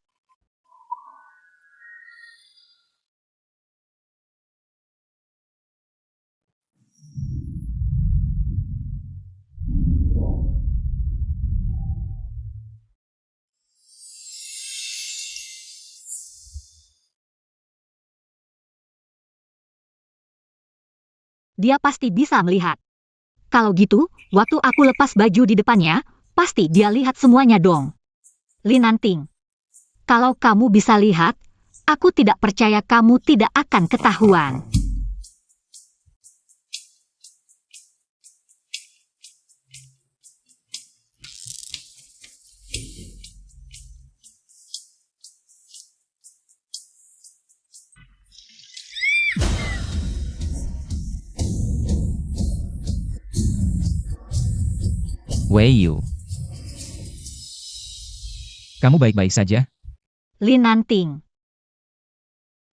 Dia pasti bisa melihat. Kalau gitu, waktu aku lepas baju di depannya, pasti dia lihat semuanya dong. Linanting. Kalau kamu bisa lihat, aku tidak percaya kamu tidak akan ketahuan. Weiyu. Kamu baik-baik saja? Linanting.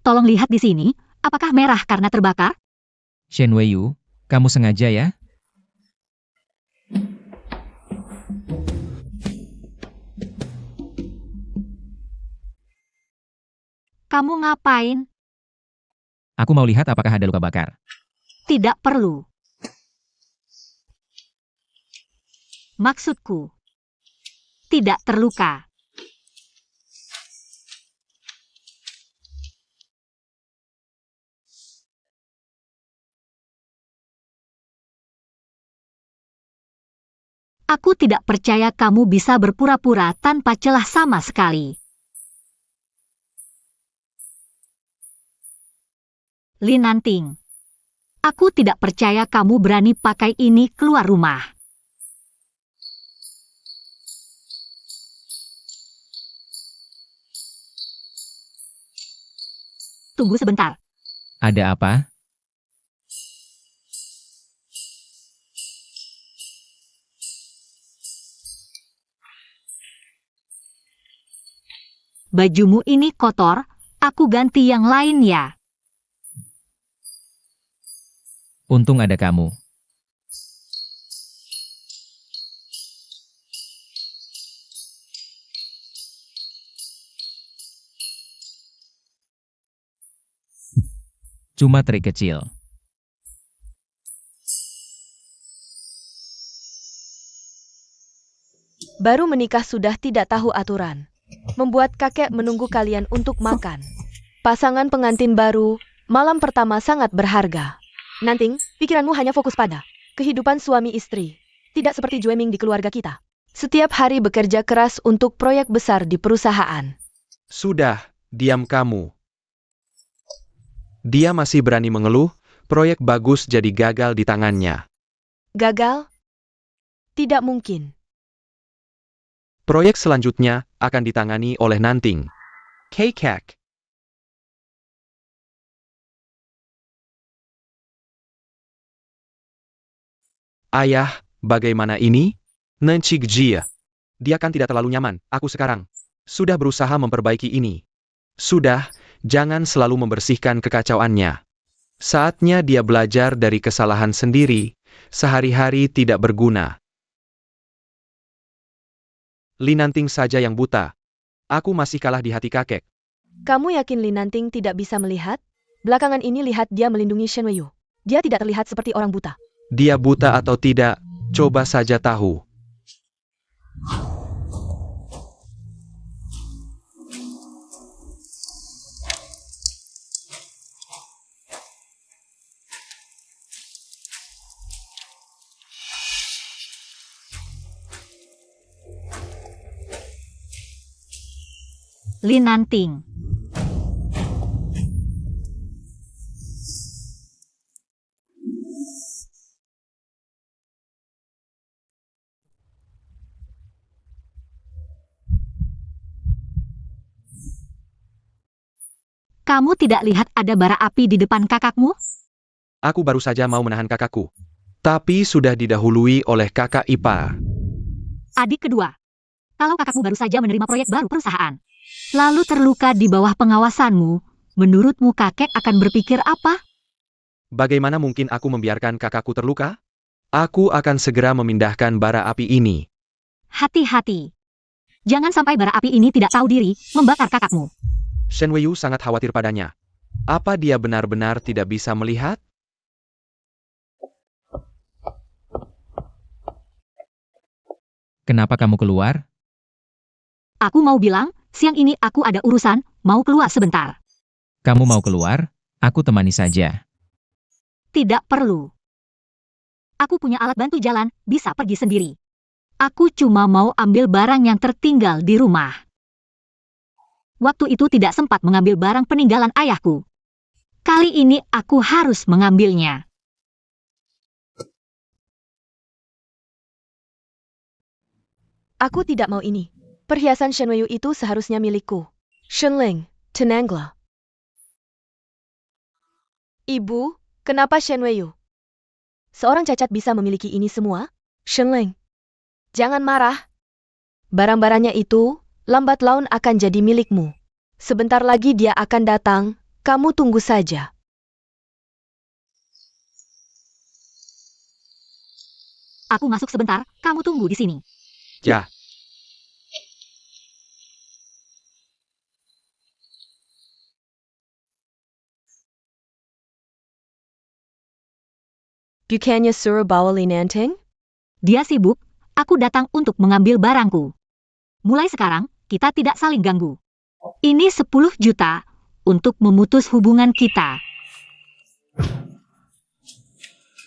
Tolong lihat di sini, apakah merah karena terbakar? Shen Weiyu, kamu sengaja ya? Kamu ngapain? Aku mau lihat apakah ada luka bakar. Tidak perlu. Maksudku, tidak terluka. Aku tidak percaya kamu bisa berpura-pura tanpa celah sama sekali. Linanting. Aku tidak percaya kamu berani pakai ini keluar rumah. Tunggu sebentar. Ada apa? Bajumu ini kotor, aku ganti yang lain ya. Untung ada kamu. Cuma trik kecil. Baru menikah sudah tidak tahu aturan. Membuat kakek menunggu kalian untuk makan. Pasangan pengantin baru, malam pertama sangat berharga. Nanting, pikiranmu hanya fokus pada kehidupan suami istri. Tidak seperti Jueming di keluarga kita. Setiap hari bekerja keras untuk proyek besar di perusahaan. Sudah, diam kamu. Dia masih berani mengeluh, proyek bagus jadi gagal di tangannya. Gagal? Tidak mungkin. Proyek selanjutnya akan ditangani oleh Nanting. Kekek. Ayah, bagaimana ini? Nencik Jia. Dia kan tidak terlalu nyaman, aku sekarang. Sudah berusaha memperbaiki ini. Sudah, jangan selalu membersihkan kekacauannya. Saatnya dia belajar dari kesalahan sendiri, sehari-hari tidak berguna. Linanting saja yang buta. Aku masih kalah di hati kakek. Kamu yakin Linanting tidak bisa melihat? Belakangan ini lihat dia melindungi Shen Weiyu. Dia tidak terlihat seperti orang buta. Dia buta atau tidak, coba saja tahu. Linanting. Kamu tidak lihat ada bara api di depan kakakmu? Aku baru saja mau menahan kakakku. Tapi sudah didahului oleh kakak ipar. Adik kedua. Kalau kakakmu baru saja menerima proyek baru perusahaan, lalu terluka di bawah pengawasanmu, menurutmu kakek akan berpikir apa? Bagaimana mungkin aku membiarkan kakakku terluka? Aku akan segera memindahkan bara api ini. Hati-hati. Jangan sampai bara api ini tidak tahu diri, membakar kakakmu. Shen Weiyu sangat khawatir padanya. Apa dia benar-benar tidak bisa melihat? Kenapa kamu keluar? Aku mau bilang, siang ini aku ada urusan, mau keluar sebentar. Kamu mau keluar? Aku temani saja. Tidak perlu. Aku punya alat bantu jalan, bisa pergi sendiri. Aku cuma mau ambil barang yang tertinggal di rumah. Waktu itu tidak sempat mengambil barang peninggalan ayahku. Kali ini aku harus mengambilnya. Aku tidak mau ini. Perhiasan Shen Weiyu itu seharusnya milikku. Shenling, Tenangla. Ibu, kenapa Shen Weiyu? Seorang cacat bisa memiliki ini semua? Shenling, jangan marah. Barang-barangnya itu, lambat laun akan jadi milikmu. Sebentar lagi dia akan datang, kamu tunggu saja. Aku masuk sebentar, kamu tunggu di sini. Ya, Bukannya suruh bawa Linanting? Dia sibuk, aku datang untuk mengambil barangku. Mulai sekarang, kita tidak saling ganggu. Ini 10 juta untuk memutus hubungan kita.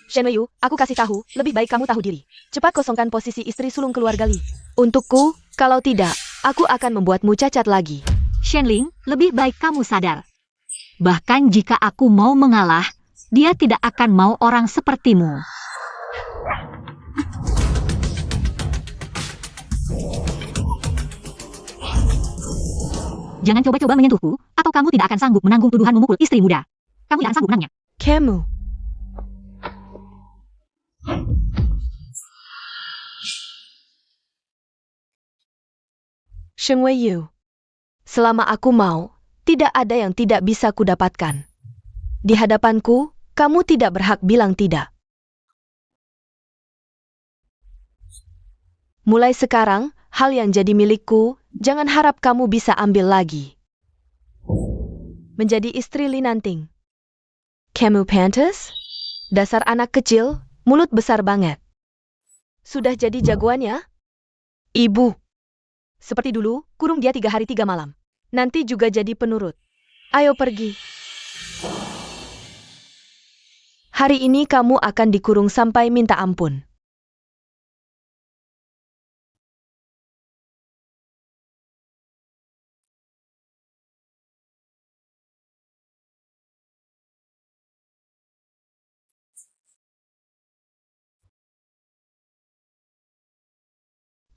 Shen Weiyu, aku kasih tahu, lebih baik kamu tahu diri. Cepat kosongkan posisi istri sulung keluarga Li. Untukku, kalau tidak, aku akan membuatmu cacat lagi. Shenling, lebih baik kamu sadar. Bahkan jika aku mau mengalah, dia tidak akan mau orang sepertimu. Jangan coba-coba menyentuhku, atau kamu tidak akan sanggup menanggung tuduhan memukul istri muda. Kamu tidak akan sanggup menangnya. Kamu. Shen Weiyu. Selama aku mau, tidak ada yang tidak bisa kudapatkan. Di hadapanku, kamu tidak berhak bilang tidak. Mulai sekarang, hal yang jadi milikku, jangan harap kamu bisa ambil lagi. Menjadi istri Linanting. Kamu pantas? Dasar anak kecil, mulut besar banget. Sudah jadi jagoan ya? Ibu. Seperti dulu, kurung dia 3 hari 3 malam. Nanti juga jadi penurut. Ayo pergi. Hari ini kamu akan dikurung sampai minta ampun.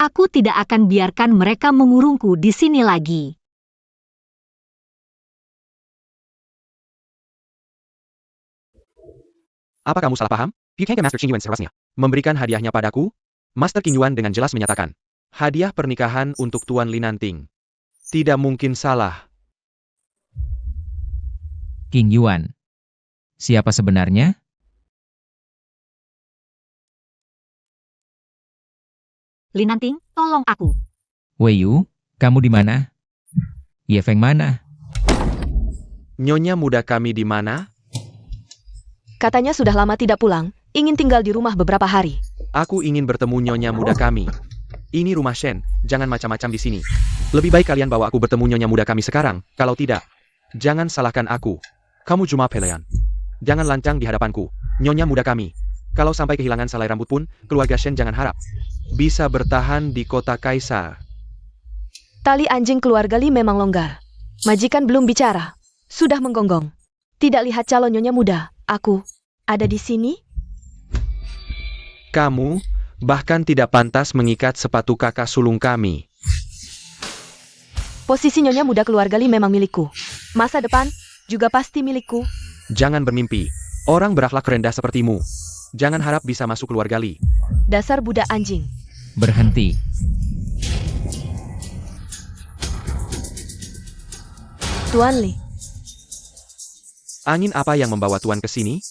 Aku tidak akan biarkan mereka mengurungku di sini lagi. Apa kamu salah paham? Pikir ke Master Qing Yuan seharusnya memberikan hadiahnya padaku? Master Qing Yuan dengan jelas menyatakan, hadiah pernikahan untuk Tuan Linanting. Tidak mungkin salah. King Yuan. Siapa sebenarnya? Linanting, tolong aku. Wei Yu, kamu di mana? Ye Feng mana? Nyonya muda kami di mana? Katanya sudah lama tidak pulang, ingin tinggal di rumah beberapa hari. Aku ingin bertemu nyonya muda kami. Ini rumah Shen, jangan macam-macam di sini. Lebih baik kalian bawa aku bertemu nyonya muda kami sekarang, kalau tidak, jangan salahkan aku. Kamu cuma pelayan. Jangan lancang di hadapanku, nyonya muda kami. Kalau sampai kehilangan selai rambut pun, keluarga Shen jangan harap bisa bertahan di kota Kaisar. Tali anjing keluarga Li memang longgar. Majikan belum bicara. Sudah menggonggong. Tidak lihat calon nyonya muda, aku ada di sini? Kamu bahkan tidak pantas mengikat sepatu kakak sulung kami. Posisi nyonya muda keluarga Li memang milikku. Masa depan juga pasti milikku. Jangan bermimpi. Orang berakhlak rendah sepertimu. Jangan harap bisa masuk keluarga Li. Dasar budak anjing. Berhenti. Tuan Li. Angin apa yang membawa Tuan ke sini?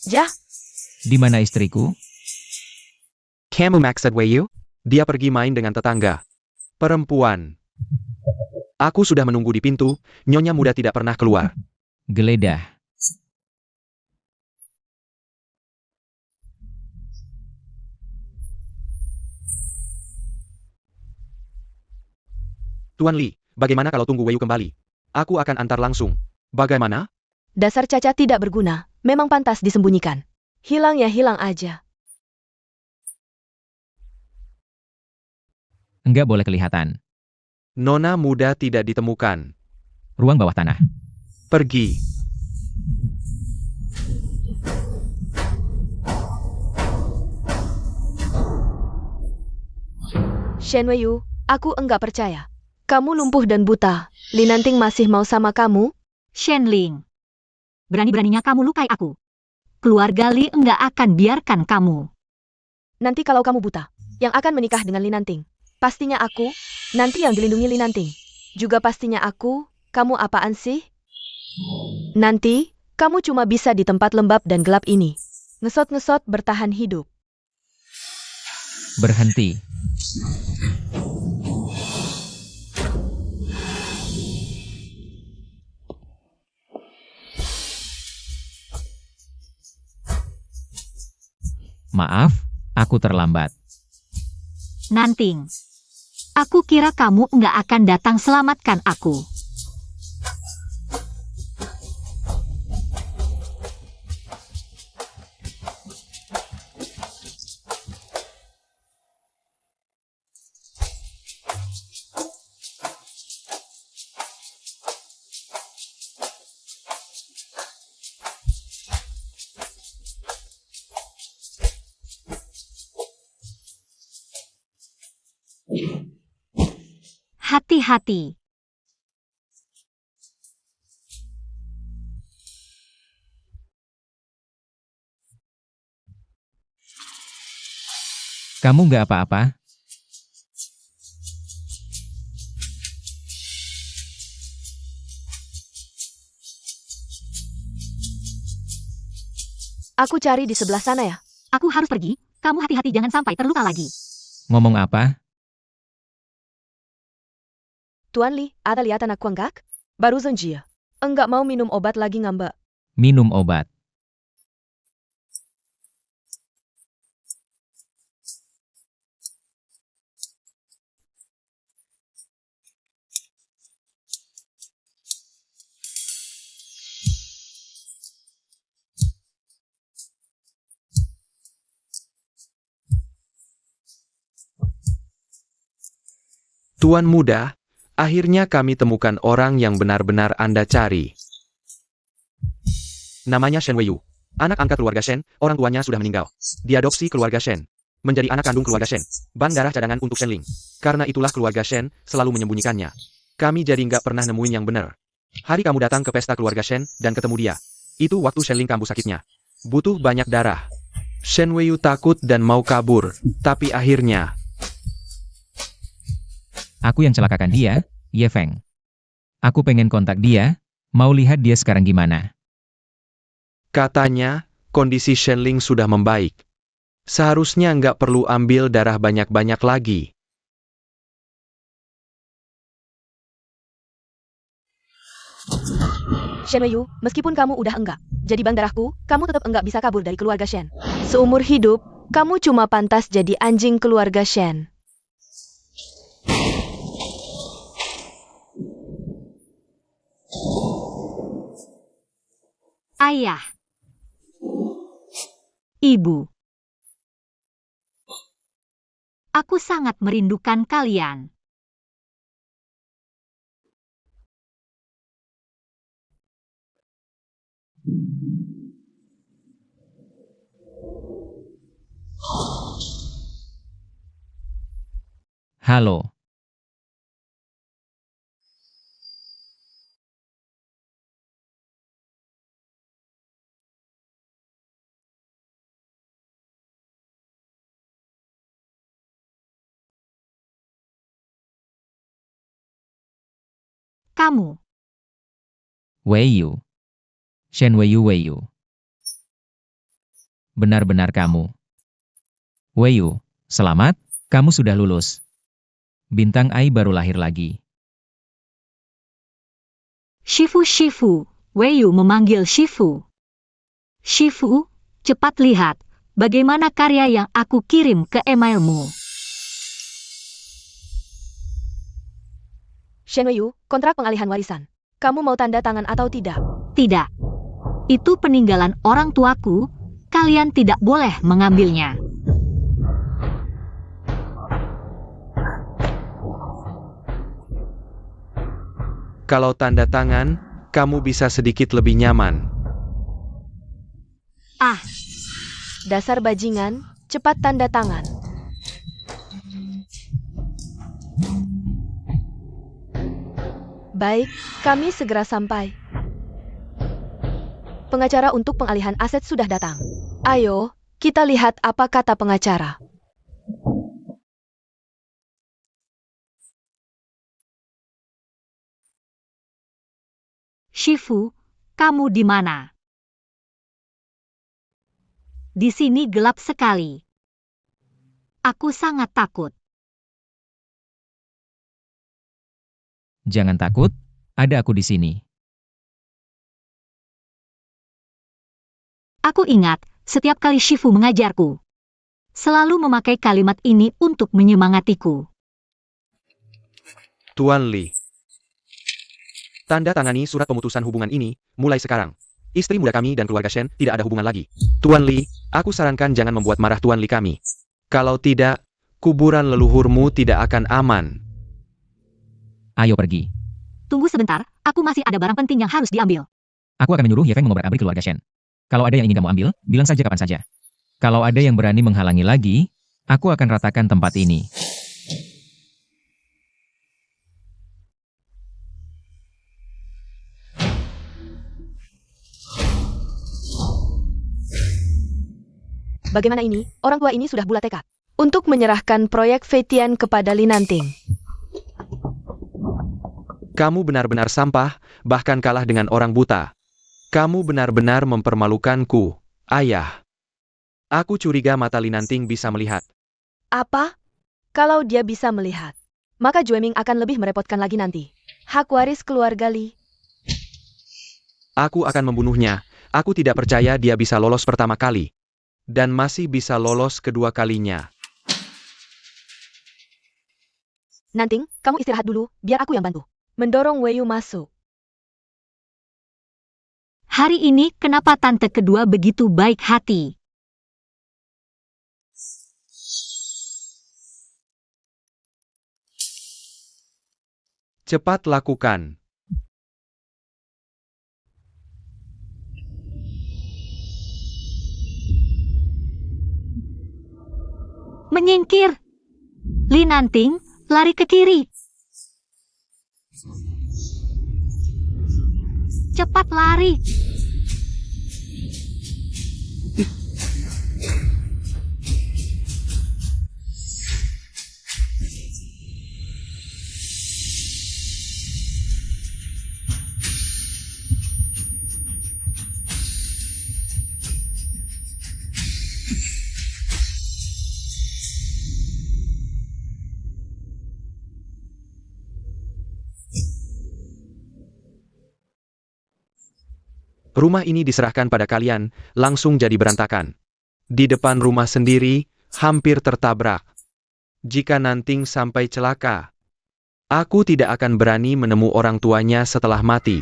Jah, Di mana istriku? Kamu maksud Wei Yu? Dia pergi main dengan tetangga. Perempuan. Aku sudah menunggu di pintu, nyonya muda tidak pernah keluar. Geledah. Tuan Li, bagaimana kalau tunggu Wei Yu kembali? Aku akan antar langsung. Bagaimana? dasar cacat tidak berguna. Memang pantas disembunyikan. Hilang ya hilang aja. Enggak boleh kelihatan. Nona muda tidak ditemukan. Ruang bawah tanah. Pergi. Shen Weiyu, aku enggak percaya. Kamu lumpuh dan buta. Linanting masih mau sama kamu? Shenling. Berani-beraninya kamu lukai aku. Keluarga Li enggak akan biarkan kamu. Nanti kalau kamu buta, yang akan menikah dengan Linanting. Pastinya aku, nanti yang dilindungi Linanting. Juga pastinya aku, kamu apaan sih? Nanti, kamu cuma bisa di tempat lembab dan gelap ini. Ngesot-ngesot bertahan hidup. Berhenti. Maaf, aku terlambat. Nanting. Aku kira kamu enggak akan datang selamatkan aku. Hati-hati. Kamu nggak apa-apa? Aku cari di sebelah sana ya. Aku harus pergi, kamu hati-hati jangan sampai terluka lagi. Ngomong apa? Tuan Li, ada lihat anakku enggak? Baru Zenjia. Enggak mau minum obat lagi ngambek. Minum obat. Tuan muda, akhirnya kami temukan orang yang benar-benar Anda cari. Namanya Shen Weiyu. Anak angkat keluarga Shen, orang tuanya sudah meninggal. Diadopsi keluarga Shen. Menjadi anak kandung keluarga Shen. Bank darah cadangan untuk Shen Ling. Karena itulah keluarga Shen selalu menyembunyikannya. Kami jadi nggak pernah nemuin yang benar. Hari kamu datang ke pesta keluarga Shen dan ketemu dia. Itu waktu Shen Ling kambuh sakitnya. Butuh banyak darah. Shen Weiyu takut dan mau kabur. Tapi akhirnya... Aku yang celakakan dia, Ye Feng. Aku pengen kontak dia, mau lihat dia sekarang gimana. Katanya, kondisi Shen Ling sudah membaik. Seharusnya nggak perlu ambil darah banyak-banyak lagi. Shen Weiyu, meskipun kamu udah enggak jadi bang darahku, kamu tetap enggak bisa kabur dari keluarga Shen. Seumur hidup, kamu cuma pantas jadi anjing keluarga Shen. Ayah. Ibu. Aku sangat merindukan kalian. Halo. Kamu. Weiyu. Shen Weiyu Weiyu. Benar-benar kamu. Weiyu, selamat, kamu sudah lulus. Bintang Ai baru lahir lagi. Shifu. Weiyu memanggil Shifu. Shifu, cepat lihat bagaimana karya yang aku kirim ke emailmu. Shen Weiyu, kontrak pengalihan warisan. Kamu mau tanda tangan atau tidak? Tidak. Itu peninggalan orang tuaku. Kalian tidak boleh mengambilnya. Kalau tanda tangan, kamu bisa sedikit lebih nyaman. Ah, Dasar bajingan, cepat tanda tangan. Baik, kami segera sampai. Pengacara untuk pengalihan aset sudah datang. Ayo, kita lihat apa kata pengacara. Shifu, kamu di mana? Di sini gelap sekali. Aku sangat takut. Jangan takut, ada aku di sini. Aku ingat, setiap kali Shifu mengajarku, selalu memakai kalimat ini untuk menyemangatiku. Tuan Li. Tanda tangani surat pemutusan hubungan ini, mulai sekarang. Istri muda kami dan keluarga Shen tidak ada hubungan lagi. Tuan Li, aku sarankan jangan membuat marah Tuan Li kami. Kalau tidak, kuburan leluhurmu tidak akan aman. Ayo pergi. Tunggu sebentar, aku masih ada barang penting yang harus diambil. Aku akan menyuruh Ye Feng mengobrak-abrik keluarga Shen. Kalau ada yang ingin kamu ambil, bilang saja kapan saja. Kalau ada yang berani menghalangi lagi, aku akan ratakan tempat ini. Bagaimana ini? Orang tua ini sudah bulat tekad untuk menyerahkan proyek Feitian kepada Li Nanting. Kamu benar-benar sampah, bahkan kalah dengan orang buta. Kamu benar-benar mempermalukanku. Ayah. Aku curiga mata Linanting bisa melihat. Apa? Kalau dia bisa melihat, maka Jueming akan lebih merepotkan lagi nanti. Hak waris keluarga Li. Aku akan membunuhnya. Aku tidak percaya dia bisa lolos pertama kali. Dan masih bisa lolos kedua kalinya. Nanting, kamu istirahat dulu, biar aku yang bantu. Mendorong Weiyu masuk. Hari ini kenapa tante kedua begitu baik hati? Cepat lakukan. Menyingkir. Linanting, lari ke kiri. Cepat lari. Rumah ini diserahkan pada kalian, langsung jadi berantakan. Di depan rumah sendiri, hampir tertabrak. Jika Nanting sampai celaka, aku tidak akan berani menemui orang tuanya setelah mati.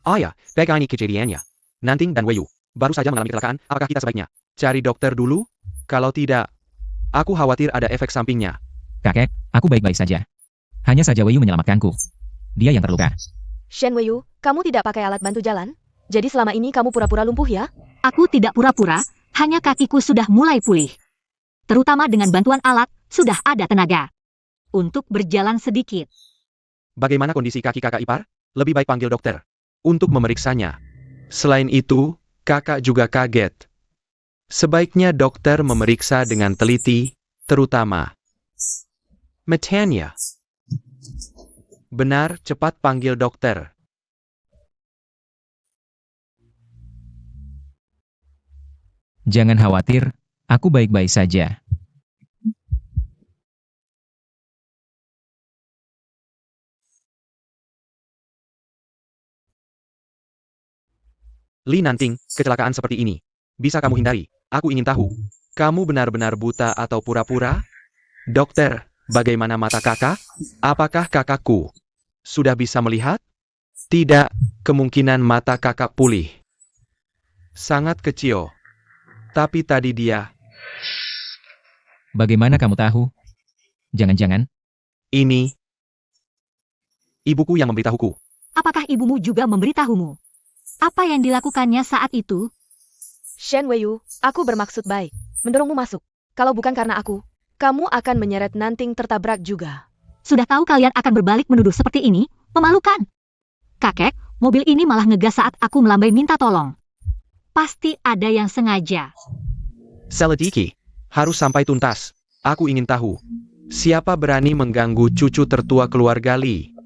Ayah, bagaimana kejadiannya? Nanting dan Weiyu baru saja mengalami kecelakaan, apakah kita sebaiknya cari dokter dulu? Kalau tidak, aku khawatir ada efek sampingnya. Kakek, aku baik-baik saja. Hanya saja Weiyu menyelamatkanku. Dia yang terluka. Shen Weiyu, kamu tidak pakai alat bantu jalan? Jadi selama ini kamu pura-pura lumpuh ya? Aku tidak pura-pura, hanya kakiku sudah mulai pulih. Terutama dengan bantuan alat, sudah ada tenaga. Untuk berjalan sedikit. Bagaimana kondisi kaki kakak ipar? Lebih baik panggil dokter untuk memeriksanya. Selain itu, kakak juga kaget. Sebaiknya dokter memeriksa dengan teliti, terutama matanya. Benar, cepat panggil dokter. Jangan khawatir, aku baik-baik saja. Li Nanting, kecelakaan seperti ini. Bisa kamu hindari? Aku ingin tahu. Kamu benar-benar buta atau pura-pura? Dokter, bagaimana mata kakak? Apakah kakakku sudah bisa melihat? Tidak, kemungkinan mata kakak pulih. Sangat kecil. Tapi tadi dia, Bagaimana kamu tahu? Jangan-jangan, ini, ibuku yang memberitahuku. Apakah ibumu juga memberitahumu? Apa yang dilakukannya saat itu? Shen Weiyu, aku bermaksud baik. Mendorongmu masuk. Kalau bukan karena aku, kamu akan menyeret Nanting tertabrak juga. Sudah tahu kalian akan berbalik menuduh seperti ini? Memalukan. Kakek, mobil ini malah ngegas saat aku melambai minta tolong. Pasti ada yang sengaja. Selidiki, harus sampai tuntas. Aku ingin tahu, siapa berani mengganggu cucu tertua keluarga Li?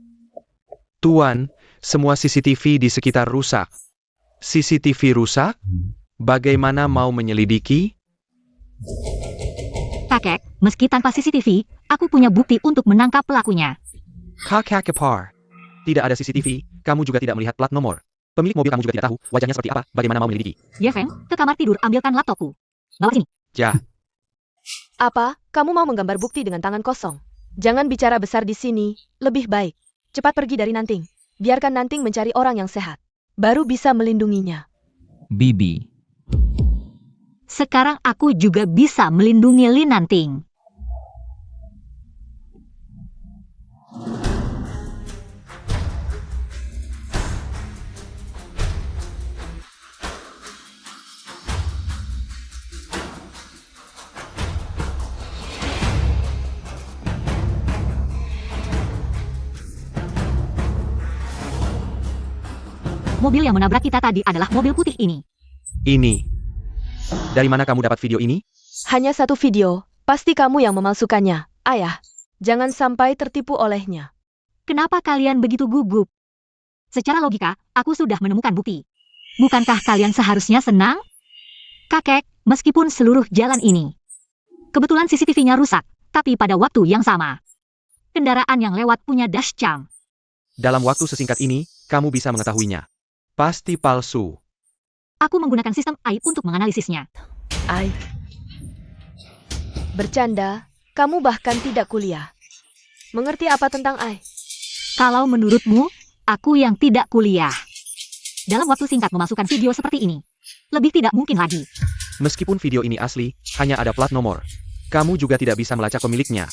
Tuan, semua CCTV di sekitar rusak. CCTV rusak? Bagaimana mau menyelidiki? Kakek, meski tanpa CCTV, aku punya bukti untuk menangkap pelakunya. Kakak kepar. Tidak ada CCTV, kamu juga tidak melihat plat nomor. Pemilik mobil kamu juga tidak tahu, wajahnya seperti apa, bagaimana mau menyelidiki? Ye Feng, ke kamar tidur ambilkan laptopku. Bawa sini. Ja, Apa? Kamu mau menggambar bukti dengan tangan kosong? Jangan bicara besar di sini, lebih baik. Cepat pergi dari Nanting. Biarkan Nanting mencari orang yang sehat. Baru bisa melindunginya. Bibi. Sekarang aku juga bisa melindungi Linanting. Mobil yang menabrak kita tadi adalah mobil putih ini. ini. Dari mana kamu dapat video ini? Hanya satu video, pasti kamu yang memalsukannya. Ayah, jangan sampai tertipu olehnya. Kenapa kalian begitu gugup? Secara logika, aku sudah menemukan bukti. Bukankah kalian seharusnya senang? Kakek, meskipun seluruh jalan ini. Kebetulan CCTV-nya rusak, tapi pada waktu yang sama. Kendaraan yang lewat punya dashcam. Dalam waktu sesingkat ini, kamu bisa mengetahuinya. Pasti palsu. Aku menggunakan sistem AI untuk menganalisisnya. Ai. Bercanda, kamu bahkan tidak kuliah. Mengerti apa tentang Ai? Kalau menurutmu, aku yang tidak kuliah. Dalam waktu singkat memasukkan video seperti ini. Lebih tidak mungkin lagi. Meskipun video ini asli, hanya ada plat nomor. Kamu juga tidak bisa melacak pemiliknya.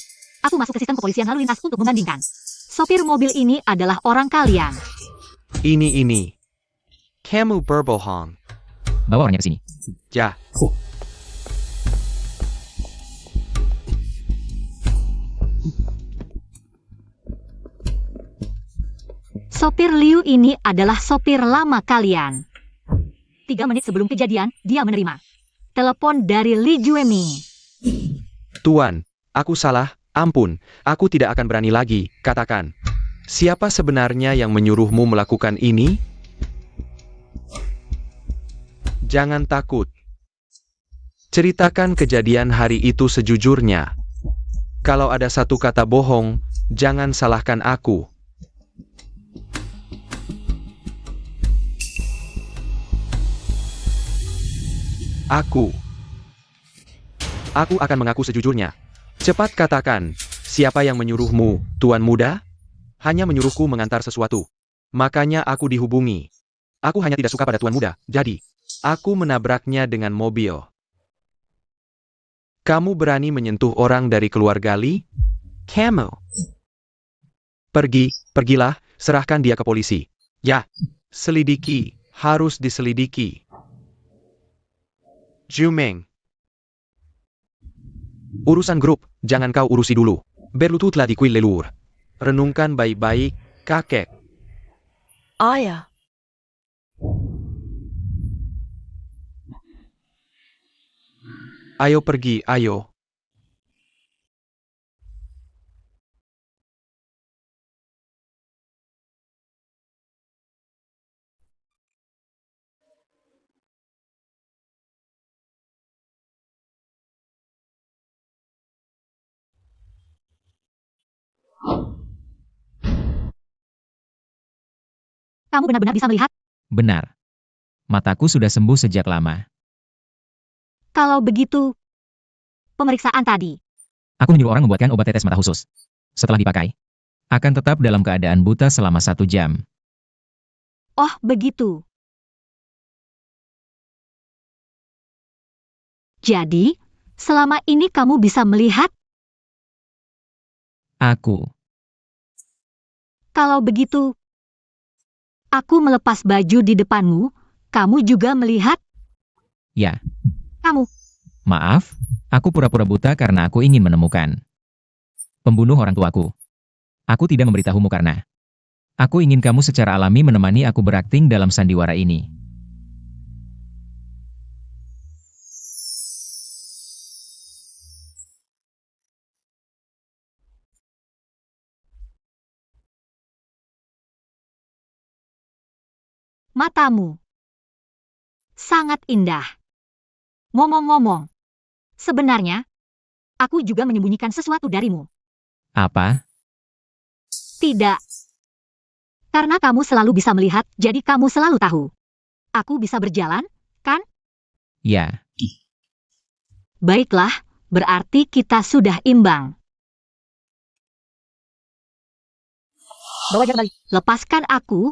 Aku masuk ke sistem kepolisian lalu lintas untuk membandingkan. Sopir mobil ini adalah orang kalian. Ini. Kamu berbohong. Bawa orangnya ke sini. Ya. Sopir Liu ini adalah sopir lama kalian. 3 menit sebelum kejadian, dia menerima telepon dari Li Juemi. Tuan, aku salah, ampun, aku tidak akan berani lagi, katakan. Siapa sebenarnya yang menyuruhmu melakukan ini? Jangan takut. Ceritakan kejadian hari itu sejujurnya. Kalau ada satu kata bohong, jangan salahkan aku. Aku akan mengaku sejujurnya. Cepat katakan, siapa yang menyuruhmu, Tuan Muda? Hanya menyuruhku mengantar sesuatu. Makanya aku dihubungi. Aku hanya tidak suka pada Tuan Muda, jadi aku menabraknya dengan mobil. Kamu berani menyentuh orang dari keluarga Li? Kamu. Pergilah, serahkan dia ke polisi. Ya, selidiki, harus diselidiki. Jumeng. Urusan grup, jangan kau urusi dulu. Berlututlah di kuil lelur. Renungkan baik-baik, kakek. Ayah. Ayo pergi, ayo. Kamu benar-benar bisa melihat? Benar. Mataku sudah sembuh sejak lama. Kalau begitu, pemeriksaan tadi. Aku menyuruh orang membuatkan obat tetes mata khusus. Setelah dipakai, akan tetap dalam keadaan buta selama 1 jam. Oh, begitu. Jadi, selama ini kamu bisa melihat? Aku. Kalau begitu, aku melepas baju di depanmu, kamu juga melihat? Ya. Kamu. Maaf, aku pura-pura buta karena aku ingin menemukan pembunuh orang tuaku. Aku tidak memberitahumu karena aku ingin kamu secara alami menemani aku berakting dalam sandiwara ini. Matamu. Sangat indah. Ngomong-ngomong, sebenarnya, aku juga menyembunyikan sesuatu darimu. Apa? Tidak. Karena kamu selalu bisa melihat, jadi kamu selalu tahu. Aku bisa berjalan, kan? Ya. Baiklah, berarti kita sudah imbang. Bawa dia kembali. Lepaskan aku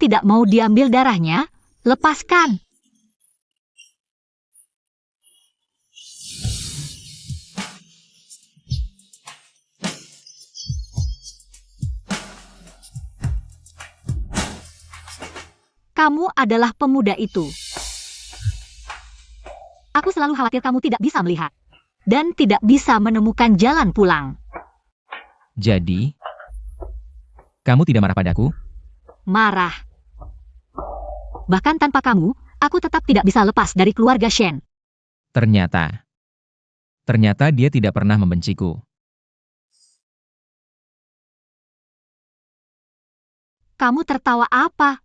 tidak mau diambil darahnya, lepaskan. Kamu adalah pemuda itu. Aku selalu khawatir kamu tidak bisa melihat. Dan tidak bisa menemukan jalan pulang. Jadi, kamu tidak marah padaku? Marah. Bahkan tanpa kamu, aku tetap tidak bisa lepas dari keluarga Shen. Ternyata dia tidak pernah membenciku. Kamu tertawa apa?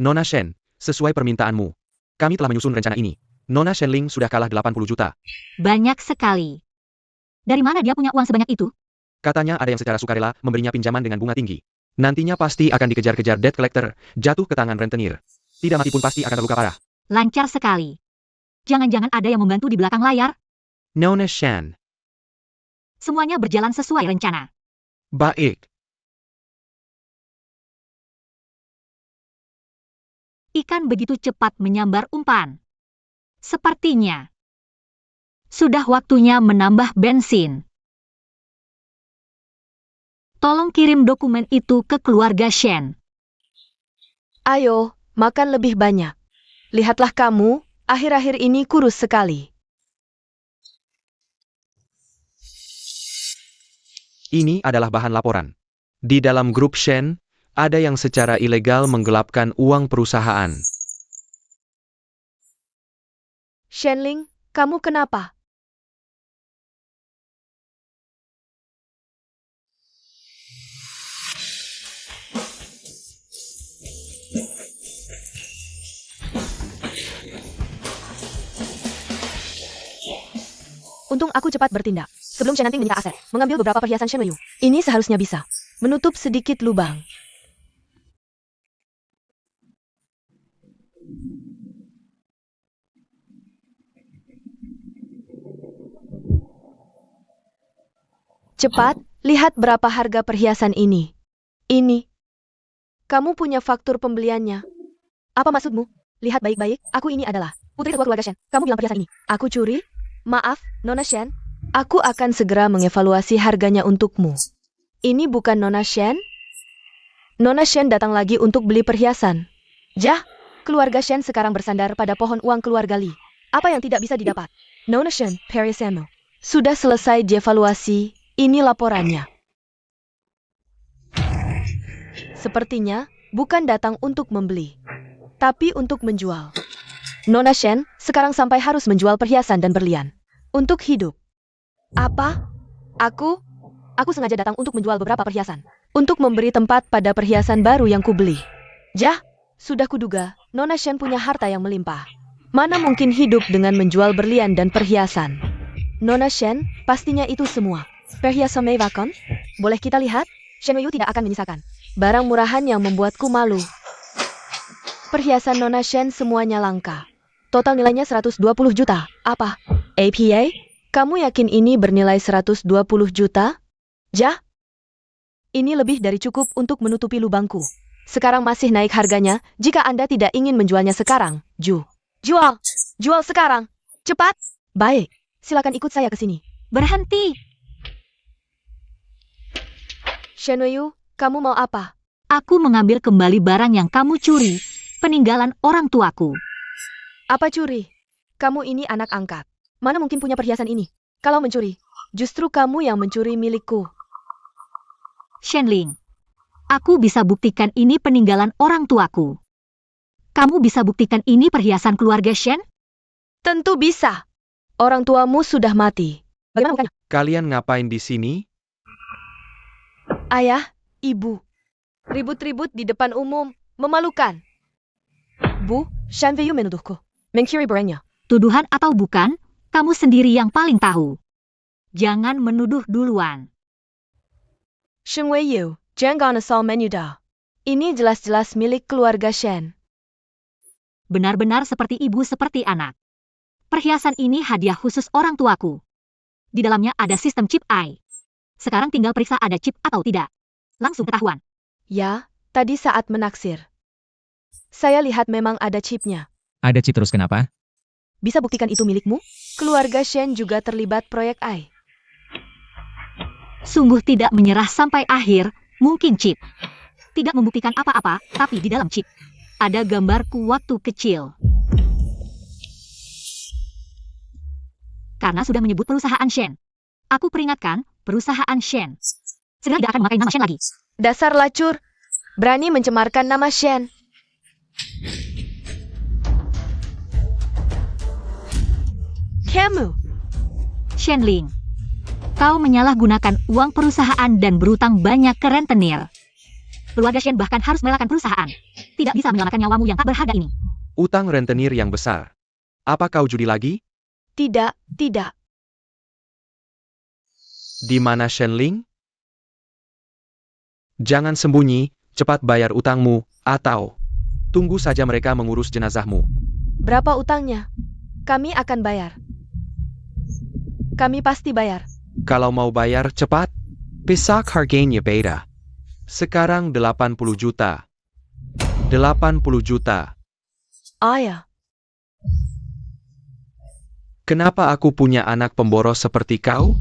Nona Shen, sesuai permintaanmu. Kami telah menyusun rencana ini. Nona Shenling sudah kalah 80 juta. Banyak sekali. Dari mana dia punya uang sebanyak itu? Katanya ada yang secara sukarela memberinya pinjaman dengan bunga tinggi. Nantinya pasti akan dikejar-kejar debt collector, jatuh ke tangan rentenir. Tidak mati pun pasti akan terluka parah. Lancar sekali. Jangan-jangan ada yang membantu di belakang layar? Nona Shen. Semuanya berjalan sesuai rencana. Baik. Ikan begitu cepat menyambar umpan. Sepertinya sudah waktunya menambah bensin. Tolong kirim dokumen itu ke keluarga Shen. Ayo, makan lebih banyak. Lihatlah kamu, akhir-akhir ini kurus sekali. Ini adalah bahan laporan. Di dalam grup Shen, ada yang secara ilegal menggelapkan uang perusahaan. Shenling, kamu kenapa? Untung aku cepat bertindak. Sebelum Shen nanti menyita aset, mengambil beberapa perhiasan Shen Wei. Ini seharusnya bisa menutup sedikit lubang. Cepat, lihat berapa harga perhiasan ini. Ini. Kamu punya faktur pembeliannya. Apa maksudmu? Lihat baik-baik, aku ini adalah putri ketua keluarga Shen. Kamu bilang perhiasan ini. Aku curi? Maaf, Nona Shen. Aku akan segera mengevaluasi harganya untukmu. Ini bukan Nona Shen? Nona Shen datang lagi untuk beli perhiasan. Jah, keluarga Shen sekarang bersandar pada pohon uang keluarga Li. Apa yang tidak bisa didapat? Nona Shen, perhiasanmu. Sudah selesai dievaluasi, ini laporannya. Sepertinya, bukan datang untuk membeli, tapi untuk menjual. Nona Shen sekarang sampai harus menjual perhiasan dan berlian. Untuk hidup. Apa? Aku sengaja datang untuk menjual beberapa perhiasan. Untuk memberi tempat pada perhiasan baru yang kubeli. Jah, sudah kuduga, Nona Shen punya harta yang melimpah. Mana mungkin hidup dengan menjual berlian dan perhiasan? Nona Shen, pastinya itu semua. Perhiasan mewah kan? Boleh kita lihat? Shen Wei tidak akan menyisakan barang murahan yang membuatku malu. Perhiasan Nona Shen semuanya langka. Total nilainya 120 juta. Apa? APA? Kamu yakin ini bernilai 120 juta? Jah? Ini lebih dari cukup untuk menutupi lubangku. Sekarang masih naik harganya, jika Anda tidak ingin menjualnya sekarang. Jual! Jual sekarang! Cepat! Baik, silakan ikut saya ke sini. Berhenti! Shen Wei, kamu mau apa? Aku mengambil kembali barang yang kamu curi, peninggalan orang tuaku. Apa curi? Kamu ini anak angkat. Mana mungkin punya perhiasan ini? Kalau mencuri, justru kamu yang mencuri milikku. Shenling, aku bisa buktikan ini peninggalan orang tuaku. Kamu bisa buktikan ini perhiasan keluarga Shen? Tentu bisa. Orang tuamu sudah mati. Bagaimana bukannya? Kalian ngapain di sini? Ayah, ibu. Ribut-ribut di depan umum. Memalukan. Bu, Shan Wei menuduhku. Mengkiri barangnya. Tuduhan atau bukan, kamu sendiri yang paling tahu. Jangan menuduh duluan. Shen Wei, jangan asal menyudah. Ini jelas-jelas milik keluarga Shen. Benar-benar seperti ibu seperti anak. Perhiasan ini hadiah khusus orang tuaku. Di dalamnya ada sistem chip AI. Sekarang tinggal periksa ada chip atau tidak. Langsung ketahuan. Ya, tadi saat menaksir. Saya lihat memang ada chipnya. Ada chip terus kenapa? Bisa buktikan itu milikmu? Keluarga Shen juga terlibat proyek AI. Sungguh tidak menyerah sampai akhir, mungkin chip. Tidak membuktikan apa-apa, tapi di dalam chip ada gambarku waktu kecil. Karena sudah menyebut perusahaan Shen. Aku peringatkan, perusahaan Shen segera tidak akan memakai nama Shen lagi. Dasar lacur, berani mencemarkan nama Shen. Kamu, Shenling, kau menyalahgunakan uang perusahaan dan berutang banyak ke rentenir. Keluarga Shen bahkan harus merelakan perusahaan. tidak bisa menyelamatkan nyawamu yang tak berharga ini. Utang rentenir yang besar. Apa kau judi lagi? Tidak, tidak. Di mana Shenling? Jangan sembunyi, cepat bayar utangmu, atau tunggu saja mereka mengurus jenazahmu. Berapa utangnya? Kami akan bayar. Kami pasti bayar. Kalau mau bayar cepat, pesak harganya beda. Sekarang 80 juta. 80 juta. Ayah, Kenapa aku punya anak pemboros seperti kau?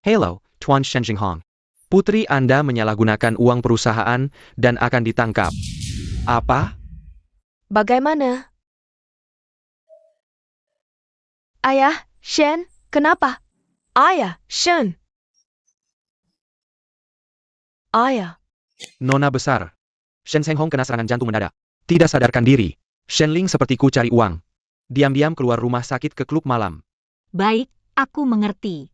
Hello, Tuan Shen Jinghong. Putri Anda menyalahgunakan uang perusahaan dan akan ditangkap. Apa? bagaimana? Ayah, Shen, kenapa? Ayah, Shen. Ayah, Nona besar. Shen Zhenghong kena serangan jantung mendadak. Tidak sadarkan diri. Shenling sepertiku cari uang. Diam-diam keluar rumah sakit ke klub malam. Baik, aku mengerti.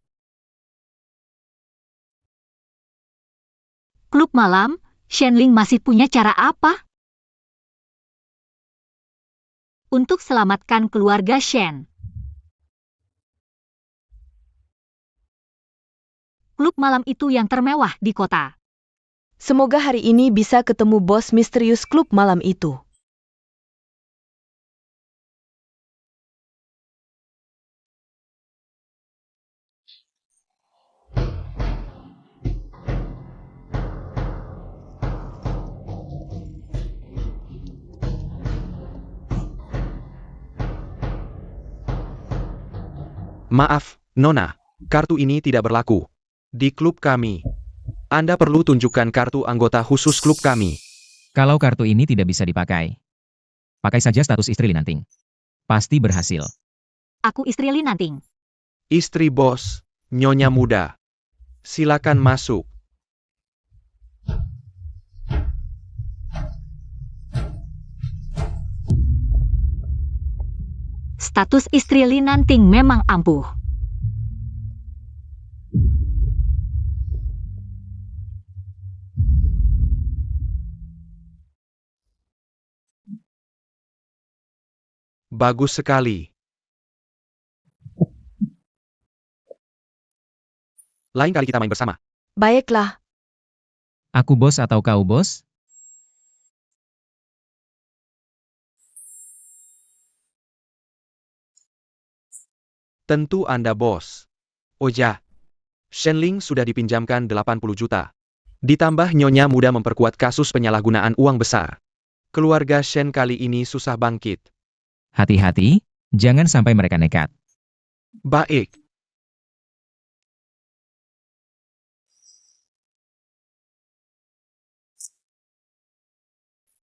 Klub malam, Shenling masih punya cara apa? Untuk selamatkan keluarga Shen. Klub malam itu yang termewah di kota. semoga hari ini bisa ketemu bos misterius klub malam itu. Maaf, Nona. Kartu ini tidak berlaku. Di klub kami. Anda perlu tunjukkan kartu anggota khusus klub kami. Kalau kartu ini tidak bisa dipakai, pakai saja status istri Linanting. Pasti berhasil. Aku istri Linanting. Istri bos, nyonya muda. Silakan masuk. Status istri Linanting memang ampuh. Bagus sekali. Lain kali kita main bersama. Baiklah, Aku bos atau kau bos? Tentu Anda bos. Oh ya, Shenling sudah dipinjamkan 80 juta. Ditambah nyonya muda memperkuat kasus penyalahgunaan uang besar. Keluarga Shen kali ini susah bangkit. Hati-hati, jangan sampai mereka nekat. Baik.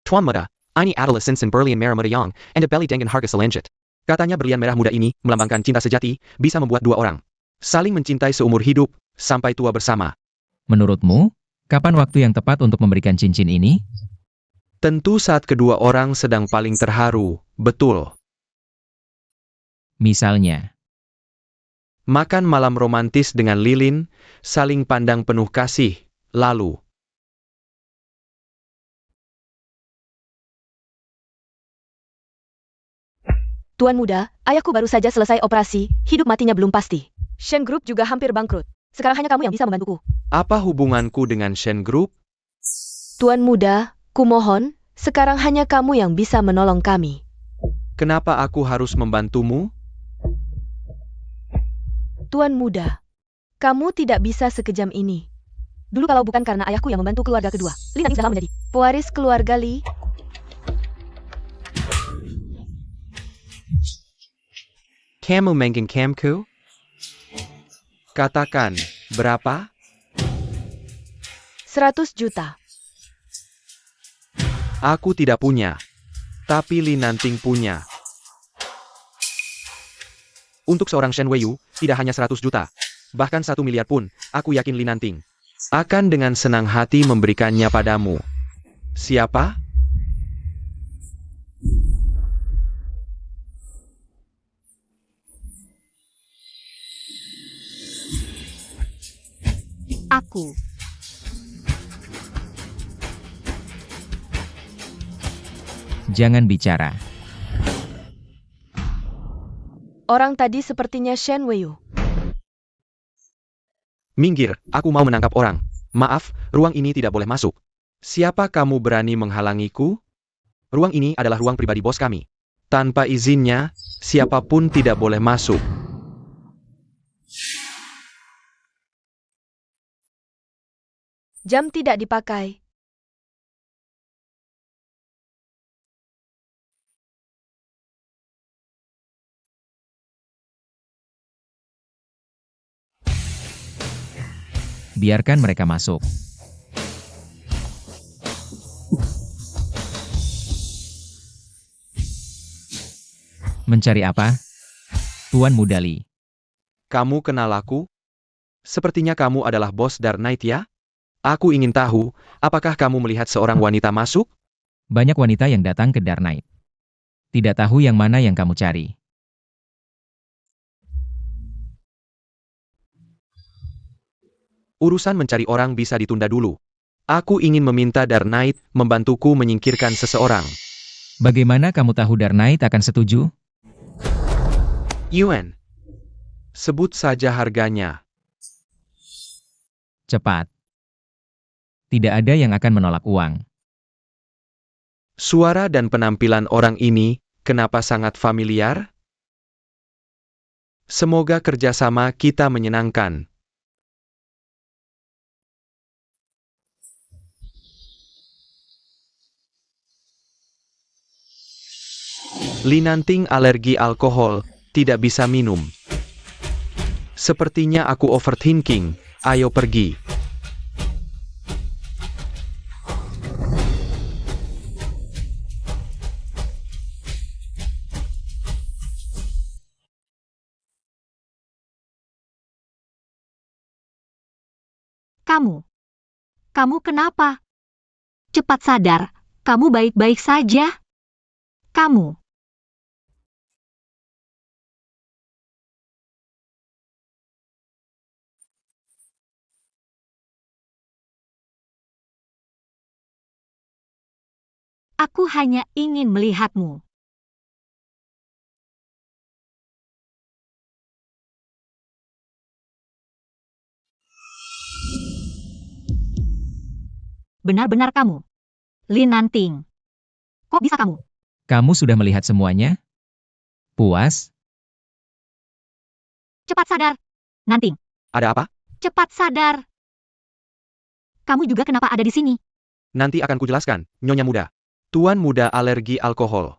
Tuan muda, ini adalah cincin berlian merah muda yang, and beli dengan harga selanjut. Katanya berlian merah muda ini, melambangkan cinta sejati, bisa membuat dua orang saling mencintai seumur hidup, sampai tua bersama. Menurutmu, kapan waktu yang tepat untuk memberikan cincin ini? Tentu saat kedua orang sedang paling terharu, betul. Misalnya, Makan malam romantis dengan lilin, saling pandang penuh kasih, lalu Tuan muda, ayahku baru saja selesai operasi, hidup matinya belum pasti. Shen Group juga hampir bangkrut. Sekarang hanya kamu yang bisa membantuku. apa hubunganku dengan Shen Group? Tuan muda, kumohon, sekarang hanya kamu yang bisa menolong kami. Kenapa aku harus membantumu? Tuan muda, kamu tidak bisa sekejam ini. Dulu kalau bukan karena ayahku yang membantu keluarga kedua, Lina sudah lama menjadi pewaris keluarga Li. Kamu menggenggam-ku? Katakan, berapa? 100 juta. Aku tidak punya. Tapi Linanting punya. Untuk seorang Shen Weiyu, tidak hanya 100 juta. Bahkan 1 miliar pun, aku yakin Linanting akan dengan senang hati memberikannya padamu. Siapa? Aku, Jangan bicara. Orang tadi sepertinya Shen Weiyu. Minggir, aku mau menangkap orang. Maaf, ruang ini tidak boleh masuk. Siapa kamu berani menghalangiku? Ruang ini adalah ruang pribadi bos kami. Tanpa izinnya, siapapun tidak boleh masuk. Jam tidak dipakai. Biarkan mereka masuk. Mencari apa? Tuan Muda Li. Kamu kenal aku? Sepertinya kamu adalah bos Dark Knight ya? Aku ingin tahu, apakah kamu melihat seorang wanita masuk? Banyak wanita yang datang ke Dark Knight. Tidak tahu yang mana yang kamu cari. Urusan mencari orang bisa ditunda dulu. Aku ingin meminta Dark Knight membantuku menyingkirkan seseorang. Bagaimana kamu tahu Dark Knight akan setuju? Yuan. Sebut saja harganya. Cepat. Tidak ada yang akan menolak uang. Suara dan penampilan orang ini, kenapa sangat familiar? Semoga kerjasama kita menyenangkan. Linanting alergi alkohol, tidak bisa minum. Sepertinya aku overthinking, ayo pergi. Kamu kenapa? Cepat sadar, kamu baik-baik saja? Kamu. Aku hanya ingin melihatmu. Benar-benar kamu. Lin Nanting. Kok bisa kamu? Kamu sudah melihat semuanya? Puas? Cepat sadar. Nanting, Ada apa? cepat sadar. Kamu juga kenapa ada di sini? Nanti akan kujelaskan, Nyonya Muda. Tuan Muda alergi alkohol.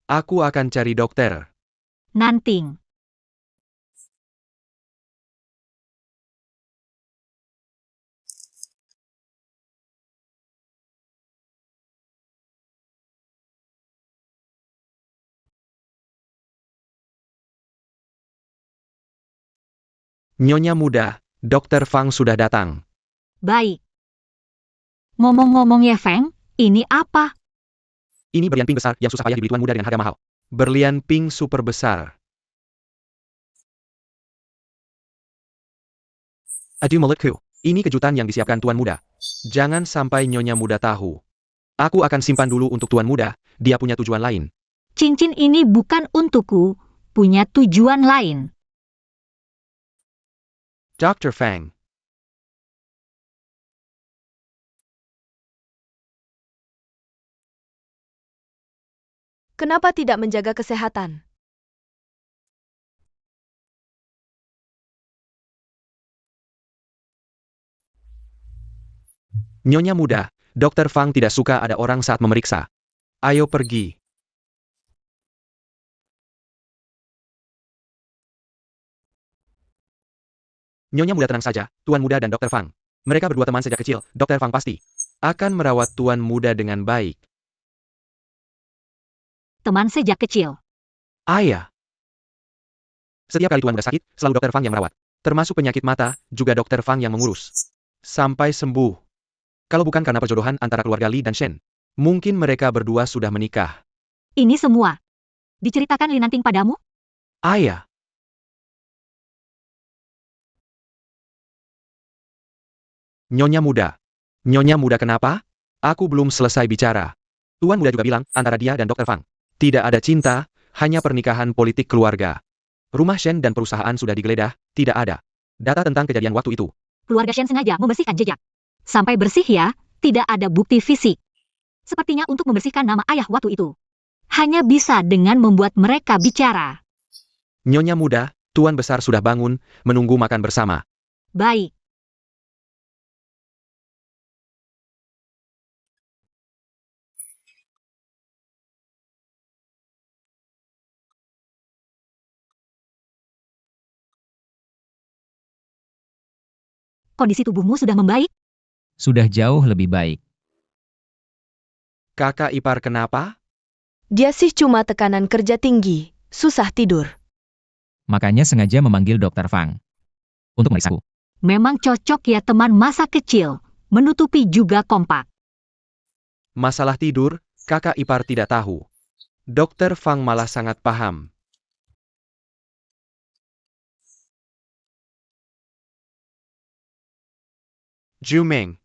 Aku akan cari dokter. Nanting. Nyonya Muda, Dokter Fang sudah datang. Baik. Ngomong-ngomong Ye Feng, ini apa? Ini berlian pink besar yang susah payah dibeli Tuan Muda dengan harga mahal. Berlian pink super besar. Aduh mulutku, ini kejutan yang disiapkan Tuan Muda. Jangan sampai Nyonya Muda tahu. Aku akan simpan dulu untuk Tuan Muda, dia punya tujuan lain. Cincin ini bukan untukku, punya tujuan lain. Dr. Fang. Kenapa tidak menjaga kesehatan? Nyonya Muda, Dr. Fang tidak suka ada orang saat memeriksa. Ayo pergi. Nyonya Muda tenang saja, Tuan Muda dan Dr. Fang. Mereka berdua teman sejak kecil, Dr. Fang pasti akan merawat Tuan Muda dengan baik. Teman sejak kecil. Ayah. Setiap kali Tuan Muda sakit, selalu Dr. Fang yang merawat. Termasuk penyakit mata, juga Dr. Fang yang mengurus. Sampai sembuh. Kalau bukan karena perjodohan antara keluarga Li dan Shen, mungkin mereka berdua sudah menikah. Ini semua. Diceritakan Lin Nanting padamu? Ayah. Nyonya Muda. Nyonya Muda kenapa? Aku belum selesai bicara. Tuan muda juga bilang, antara dia dan Dr. Fang. Tidak ada cinta, hanya pernikahan politik keluarga. Rumah Shen dan perusahaan sudah digeledah, tidak ada data tentang kejadian waktu itu. Keluarga Shen sengaja membersihkan jejak. Sampai bersih ya, tidak ada bukti fisik. Sepertinya untuk membersihkan nama ayah waktu itu. Hanya bisa dengan membuat mereka bicara. Nyonya muda, Tuan besar sudah bangun, menunggu makan bersama. Baik. Kondisi tubuhmu sudah membaik? Sudah jauh lebih baik. Kakak ipar kenapa? Dia sih cuma tekanan kerja tinggi, susah tidur. Makanya sengaja memanggil Dr. Fang. Untuk meriksaku. Memang cocok ya teman masa kecil. Menutupi juga kompak. Masalah tidur, kakak ipar tidak tahu. Dokter Fang malah sangat paham. Jumeng,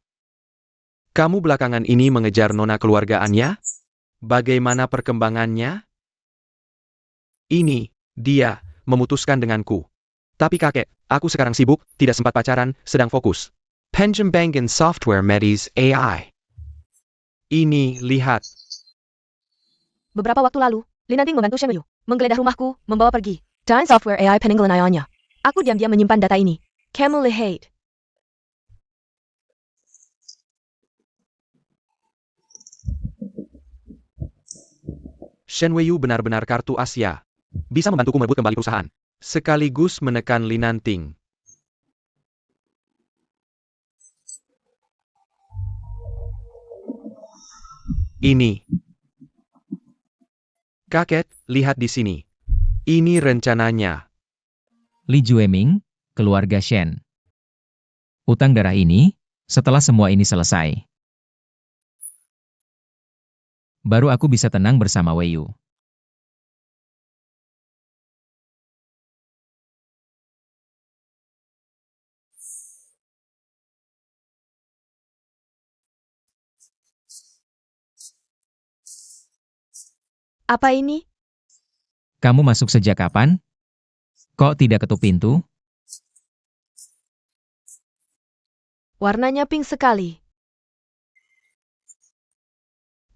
kamu belakangan ini mengejar nona keluarga Anya? Bagaimana perkembangannya? Ini, dia, memutuskan denganku. Tapi kakek, aku sekarang sibuk, tidak sempat pacaran, sedang fokus. Penjem Bank and Software Medis AI. Ini, lihat. Beberapa waktu lalu, Linanting membantu Shen Yu menggeledah rumahku, membawa pergi dan software AI peninggalan ayahnya. Aku diam-diam menyimpan data ini. Kamu lihat. Shen Weiyu benar-benar kartu Asia. Bisa membantuku merebut kembali perusahaan. Sekaligus menekan Linanting. Ini. Kakek, lihat di sini. Ini rencananya. Li Jueming, keluarga Shen. Utang darah ini, setelah semua ini selesai. Baru aku bisa tenang bersama Wei Yu. Apa ini? Kamu masuk sejak kapan? Kok tidak ketuk pintu? Warnanya pink sekali.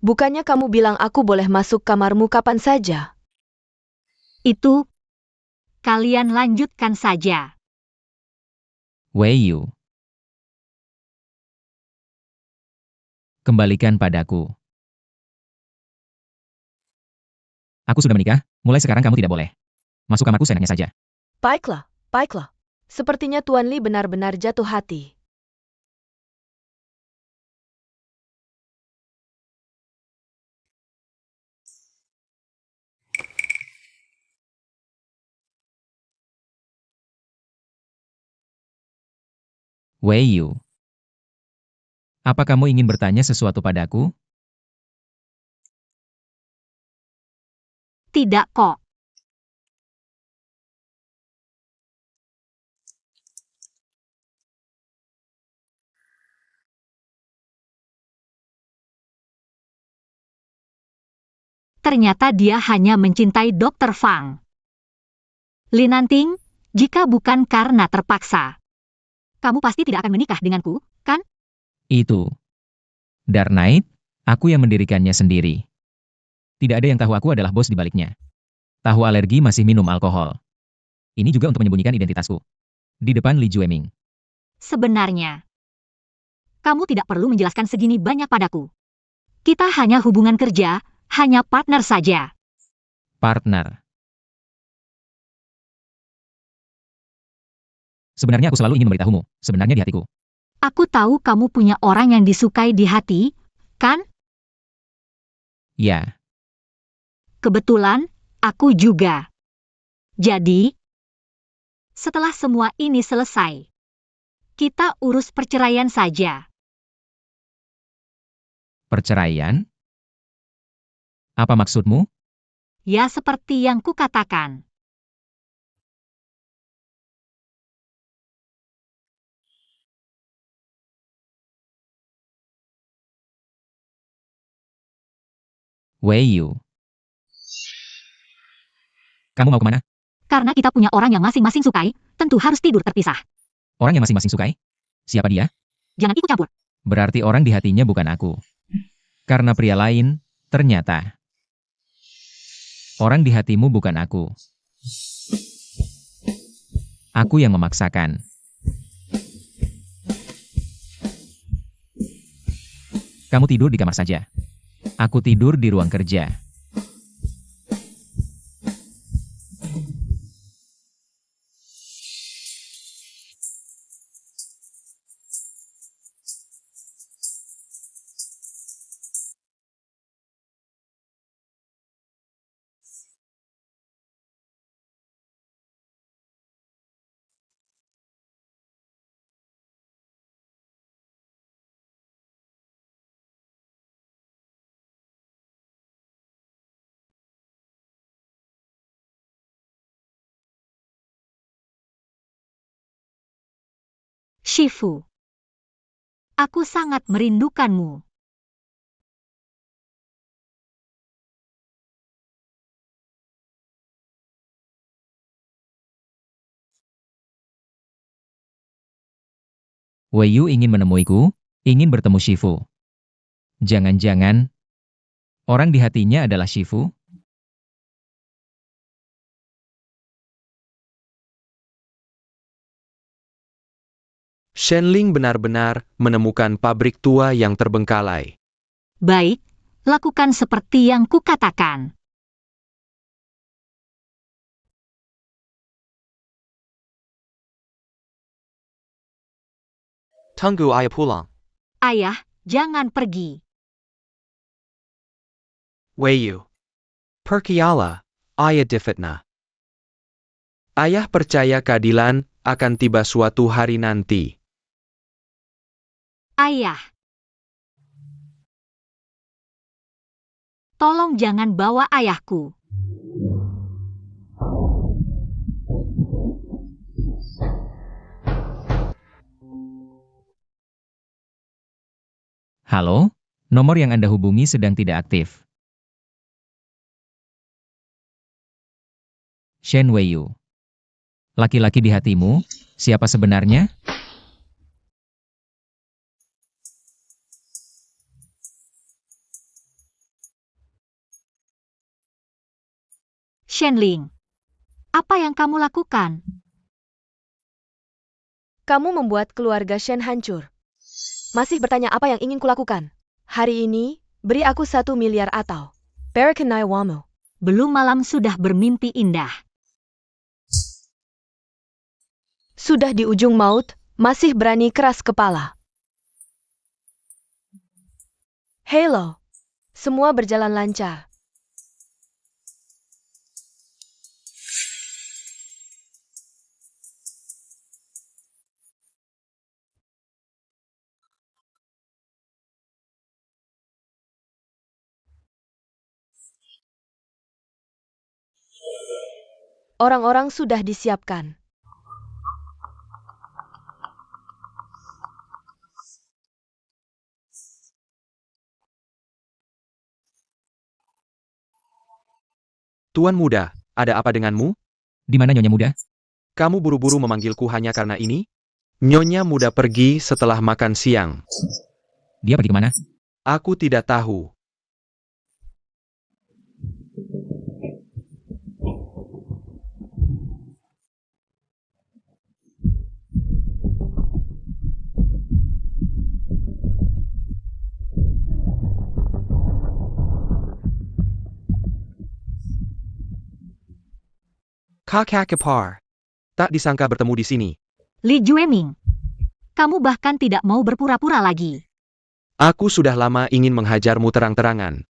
Bukannya kamu bilang aku boleh masuk kamarmu kapan saja? Itu, kalian lanjutkan saja. Wei Yu. Kembalikan padaku. Aku sudah menikah, mulai sekarang kamu tidak boleh. Masuk kamarku seenaknya saja. Baiklah, baiklah. Sepertinya Tuan Li benar-benar jatuh hati. Wei Yu. Apa kamu ingin bertanya sesuatu padaku? Tidak kok. Ternyata dia hanya mencintai Dr. Fang. Linanting, jika bukan karena terpaksa, kamu pasti tidak akan menikah denganku, kan? Itu. Dark Knight, aku yang mendirikannya sendiri. Tidak ada yang tahu aku adalah bos di baliknya. Tahu alergi masih minum alkohol. Ini juga untuk menyembunyikan identitasku. Di depan Li Jueming. Sebenarnya, kamu tidak perlu menjelaskan segini banyak padaku. Kita hanya hubungan kerja, hanya partner saja. Partner. Sebenarnya aku selalu ingin memberitahumu, sebenarnya di hatiku. Aku tahu kamu punya orang yang disukai di hati, kan? Ya, Kebetulan, aku juga. Jadi, setelah semua ini selesai, kita urus perceraian saja. perceraian? Apa maksudmu? Ya seperti yang kukatakan. Wei Yu. Kamu mau kemana? Karena kita punya orang yang masing-masing sukai, tentu harus tidur terpisah. Orang yang masing-masing sukai? Siapa dia? Jangan ikut campur. Berarti orang di hatinya bukan aku. Karena pria lain, ternyata. Orang di hatimu bukan aku. Aku yang memaksakan. Kamu tidur di kamar saja. Aku tidur di ruang kerja. Shifu. Aku sangat merindukanmu. Wei Yu ingin menemuiku, ingin bertemu Shifu. Jangan-jangan, orang di hatinya adalah Shifu? Shenling benar-benar menemukan pabrik tua yang terbengkalai. Baik, lakukan seperti yang kukatakan. Tunggu ayah pulang. Ayah, jangan pergi. Wei Yu. Pergilah, ayah difitnah. Ayah percaya keadilan akan tiba suatu hari nanti. Ayah. Tolong jangan bawa ayahku. Halo? Nomor yang Anda hubungi sedang tidak aktif. Shen Wei Yu. Laki-laki di hatimu, siapa sebenarnya? Shenling. Apa yang kamu lakukan? Kamu membuat keluarga Shen hancur. Masih bertanya apa yang ingin kulakukan? Hari ini, beri aku 1 miliar atau Barakanai Wamo. Belum malam sudah bermimpi indah. Sudah di ujung maut, masih berani keras kepala. Halo. Semua berjalan lancar. Orang-orang sudah disiapkan. Tuan muda, ada apa denganmu? Di mana Nyonya Muda? Kamu buru-buru memanggilku hanya karena ini? Nyonya muda pergi setelah makan siang. Dia pergi kemana? Aku tidak tahu. Kakak Kepar. Tak disangka bertemu di sini. Li Jueming. Kamu bahkan tidak mau berpura-pura lagi. Aku sudah lama ingin menghajarmu terang-terangan.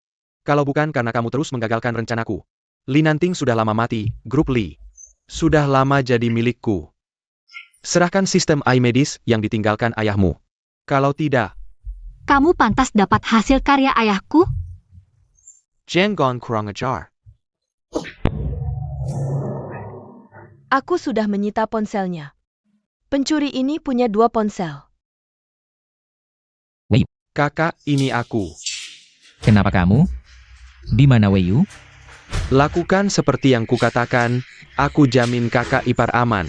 Kalau bukan karena kamu terus menggagalkan rencanaku. Li Nanting sudah lama mati, grup Li. Sudah lama jadi milikku. Serahkan sistem iMedis yang ditinggalkan ayahmu. Kalau tidak, Kamu pantas dapat hasil karya ayahku? Jangan kurang ajar. Aku sudah menyita ponselnya. Pencuri ini punya 2 ponsel. Kakak, ini aku. Kenapa kamu? Di mana Wei Yu? Lakukan seperti yang kukatakan, aku jamin kakak ipar aman.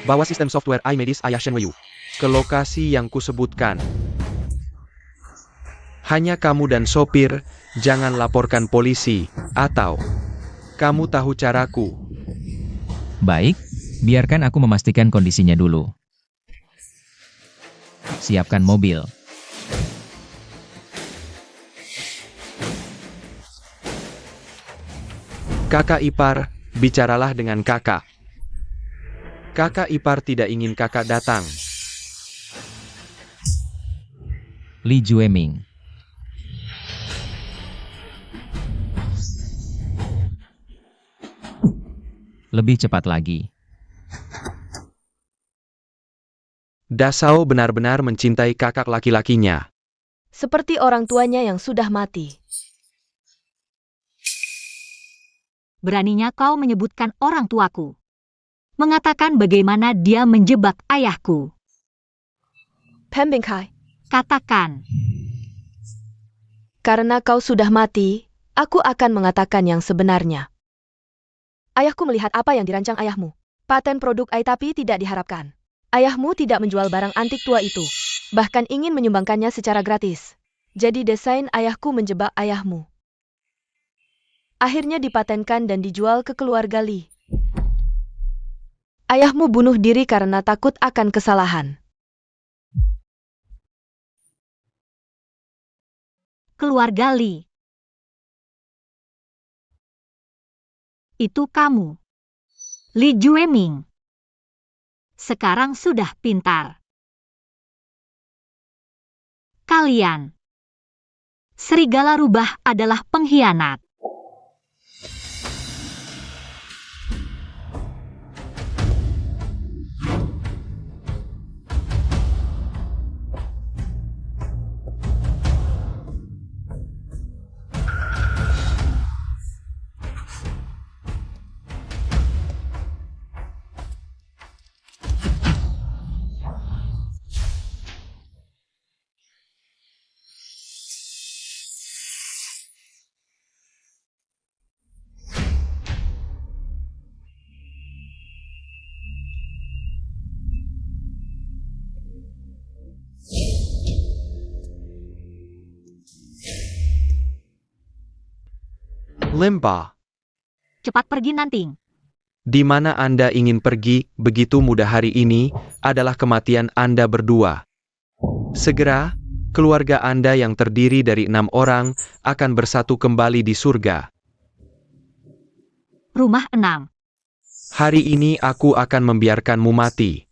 Bawa sistem software iMedis ayah Shen Wei Yu ke lokasi yang kusebutkan. Hanya kamu dan sopir, jangan laporkan polisi, atau kamu tahu caraku. Baik, biarkan aku memastikan kondisinya dulu. Siapkan mobil. Kakak ipar, bicaralah dengan kakak. Kakak ipar tidak ingin kakak datang. Li Jueming. Lebih cepat lagi. Dasau benar-benar mencintai kakak laki-lakinya. Seperti orang tuanya yang sudah mati. Beraninya kau menyebutkan orang tuaku. Mengatakan bagaimana dia menjebak ayahku. Pem Bingkai, Katakan, karena kau sudah mati, aku akan mengatakan yang sebenarnya. Ayahku melihat apa yang dirancang ayahmu. Paten produk AI tapi tidak diharapkan. Ayahmu tidak menjual barang antik tua itu. Bahkan ingin menyumbangkannya secara gratis. Jadi desain ayahku menjebak ayahmu. Akhirnya dipatenkan dan dijual ke keluarga Li. Ayahmu bunuh diri karena takut akan kesalahan. keluarga Li. Itu kamu. Li Jueming. Sekarang sudah pintar. Kalian. Serigala rubah adalah pengkhianat. Limpa, Cepat pergi nanti. di mana Anda ingin pergi begitu mudah hari ini adalah kematian Anda berdua. Segera, keluarga Anda yang terdiri dari 6 orang akan bersatu kembali di surga. Rumah 6. Hari ini aku akan membiarkanmu mati.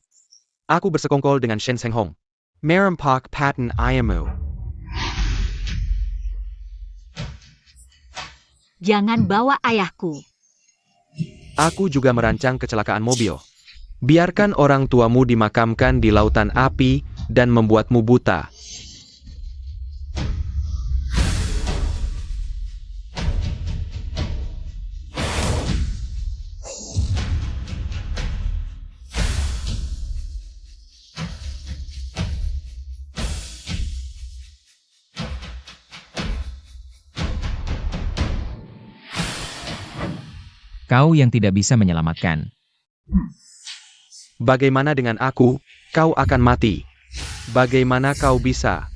Aku bersekongkol dengan Shen Senghong. Merampak paten ayamu. Jangan bawa ayahku. Aku juga merancang kecelakaan mobil. Biarkan orang tuamu dimakamkan di lautan api dan membuatmu buta. Kau yang tidak bisa menyelamatkan. Bagaimana dengan aku? Kau akan mati. Bagaimana kau bisa?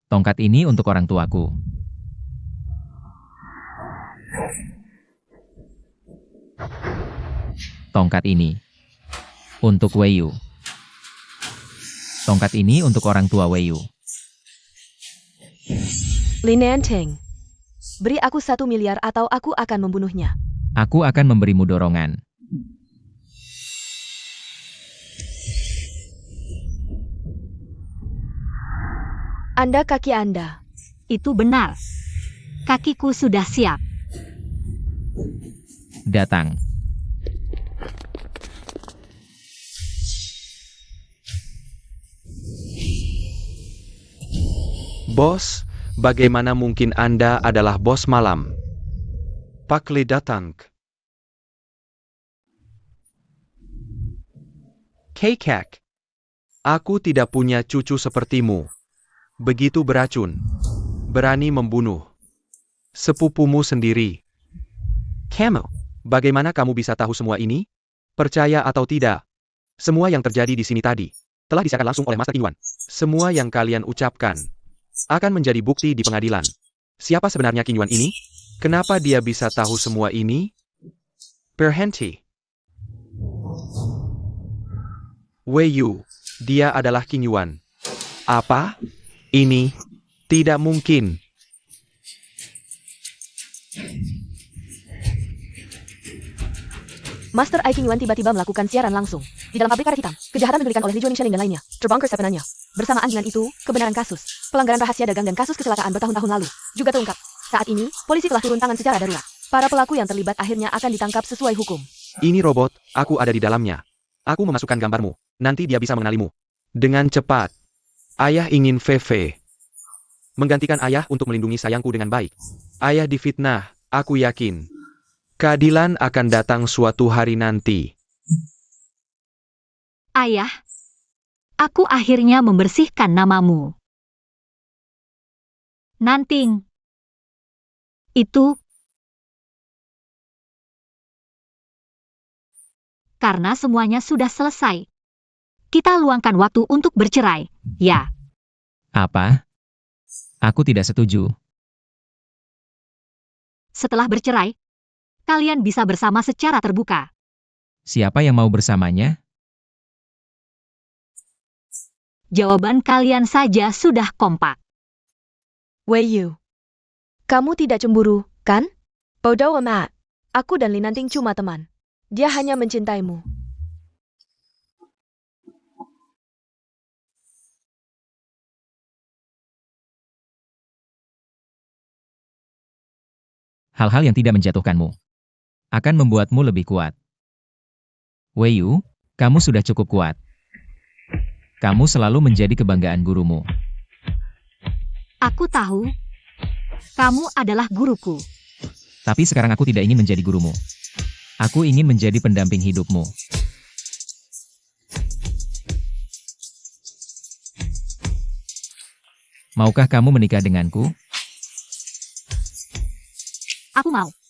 Tongkat ini untuk orang tuaku. Tongkat ini untuk Wei Yu. Tongkat ini untuk orang tua Wei Yu. Li Nanting, beri aku 1 miliar atau aku akan membunuhnya. Aku akan memberimu dorongan. Anda kaki Anda. Itu benar. Kakiku sudah siap. Datang. Bos, bagaimana mungkin Anda adalah bos malam? Pak Li datang. Kekek. Aku tidak punya cucu sepertimu. Begitu beracun. Berani membunuh sepupumu sendiri. Kamu, bagaimana kamu bisa tahu semua ini? Percaya atau tidak, semua yang terjadi di sini tadi telah disiarkan langsung oleh Master Qingyuan. Semua yang kalian ucapkan akan menjadi bukti di pengadilan. Siapa sebenarnya Qingyuan ini? Kenapa dia bisa tahu semua ini? Berhenti. Wei Yu, dia adalah Qingyuan. Apa? Ini tidak mungkin. Master Ai Qingyuan tiba-tiba melakukan siaran langsung. Di dalam pabrik karet hitam, kejahatan diberikan oleh Li Juening dan lainnya. Terbongkar sebenarnya. Bersamaan dengan itu, kebenaran kasus, pelanggaran rahasia dagang dan kasus kecelakaan bertahun-tahun lalu juga terungkap. Saat ini, polisi telah turun tangan secara darurat. Para pelaku yang terlibat akhirnya akan ditangkap sesuai hukum. Ini robot, aku ada di dalamnya. Aku memasukkan gambarmu. Nanti dia bisa mengenalimu. Dengan cepat. Ayah ingin Feve menggantikan ayah untuk melindungi sayangku dengan baik. Ayah difitnah, aku yakin. Keadilan akan datang suatu hari nanti. Ayah, aku akhirnya membersihkan namamu. Nanting. Itu karena semuanya sudah selesai. Kita luangkan waktu untuk bercerai, ya. Apa? Aku tidak setuju. Setelah bercerai, kalian bisa bersama secara terbuka. Siapa yang mau bersamanya? Jawaban kalian saja sudah kompak. Wei Yu, kamu tidak cemburu, kan? Bodoh amat. Aku dan Li Nanting cuma teman. Dia hanya mencintaimu. Hal-hal yang tidak menjatuhkanmu akan membuatmu lebih kuat. Wei Yu, kamu sudah cukup kuat. Kamu selalu menjadi kebanggaan gurumu. Aku tahu, kamu adalah guruku. Tapi sekarang aku tidak ingin menjadi gurumu. Aku ingin menjadi pendamping hidupmu. Maukah kamu menikah denganku? Aku mau.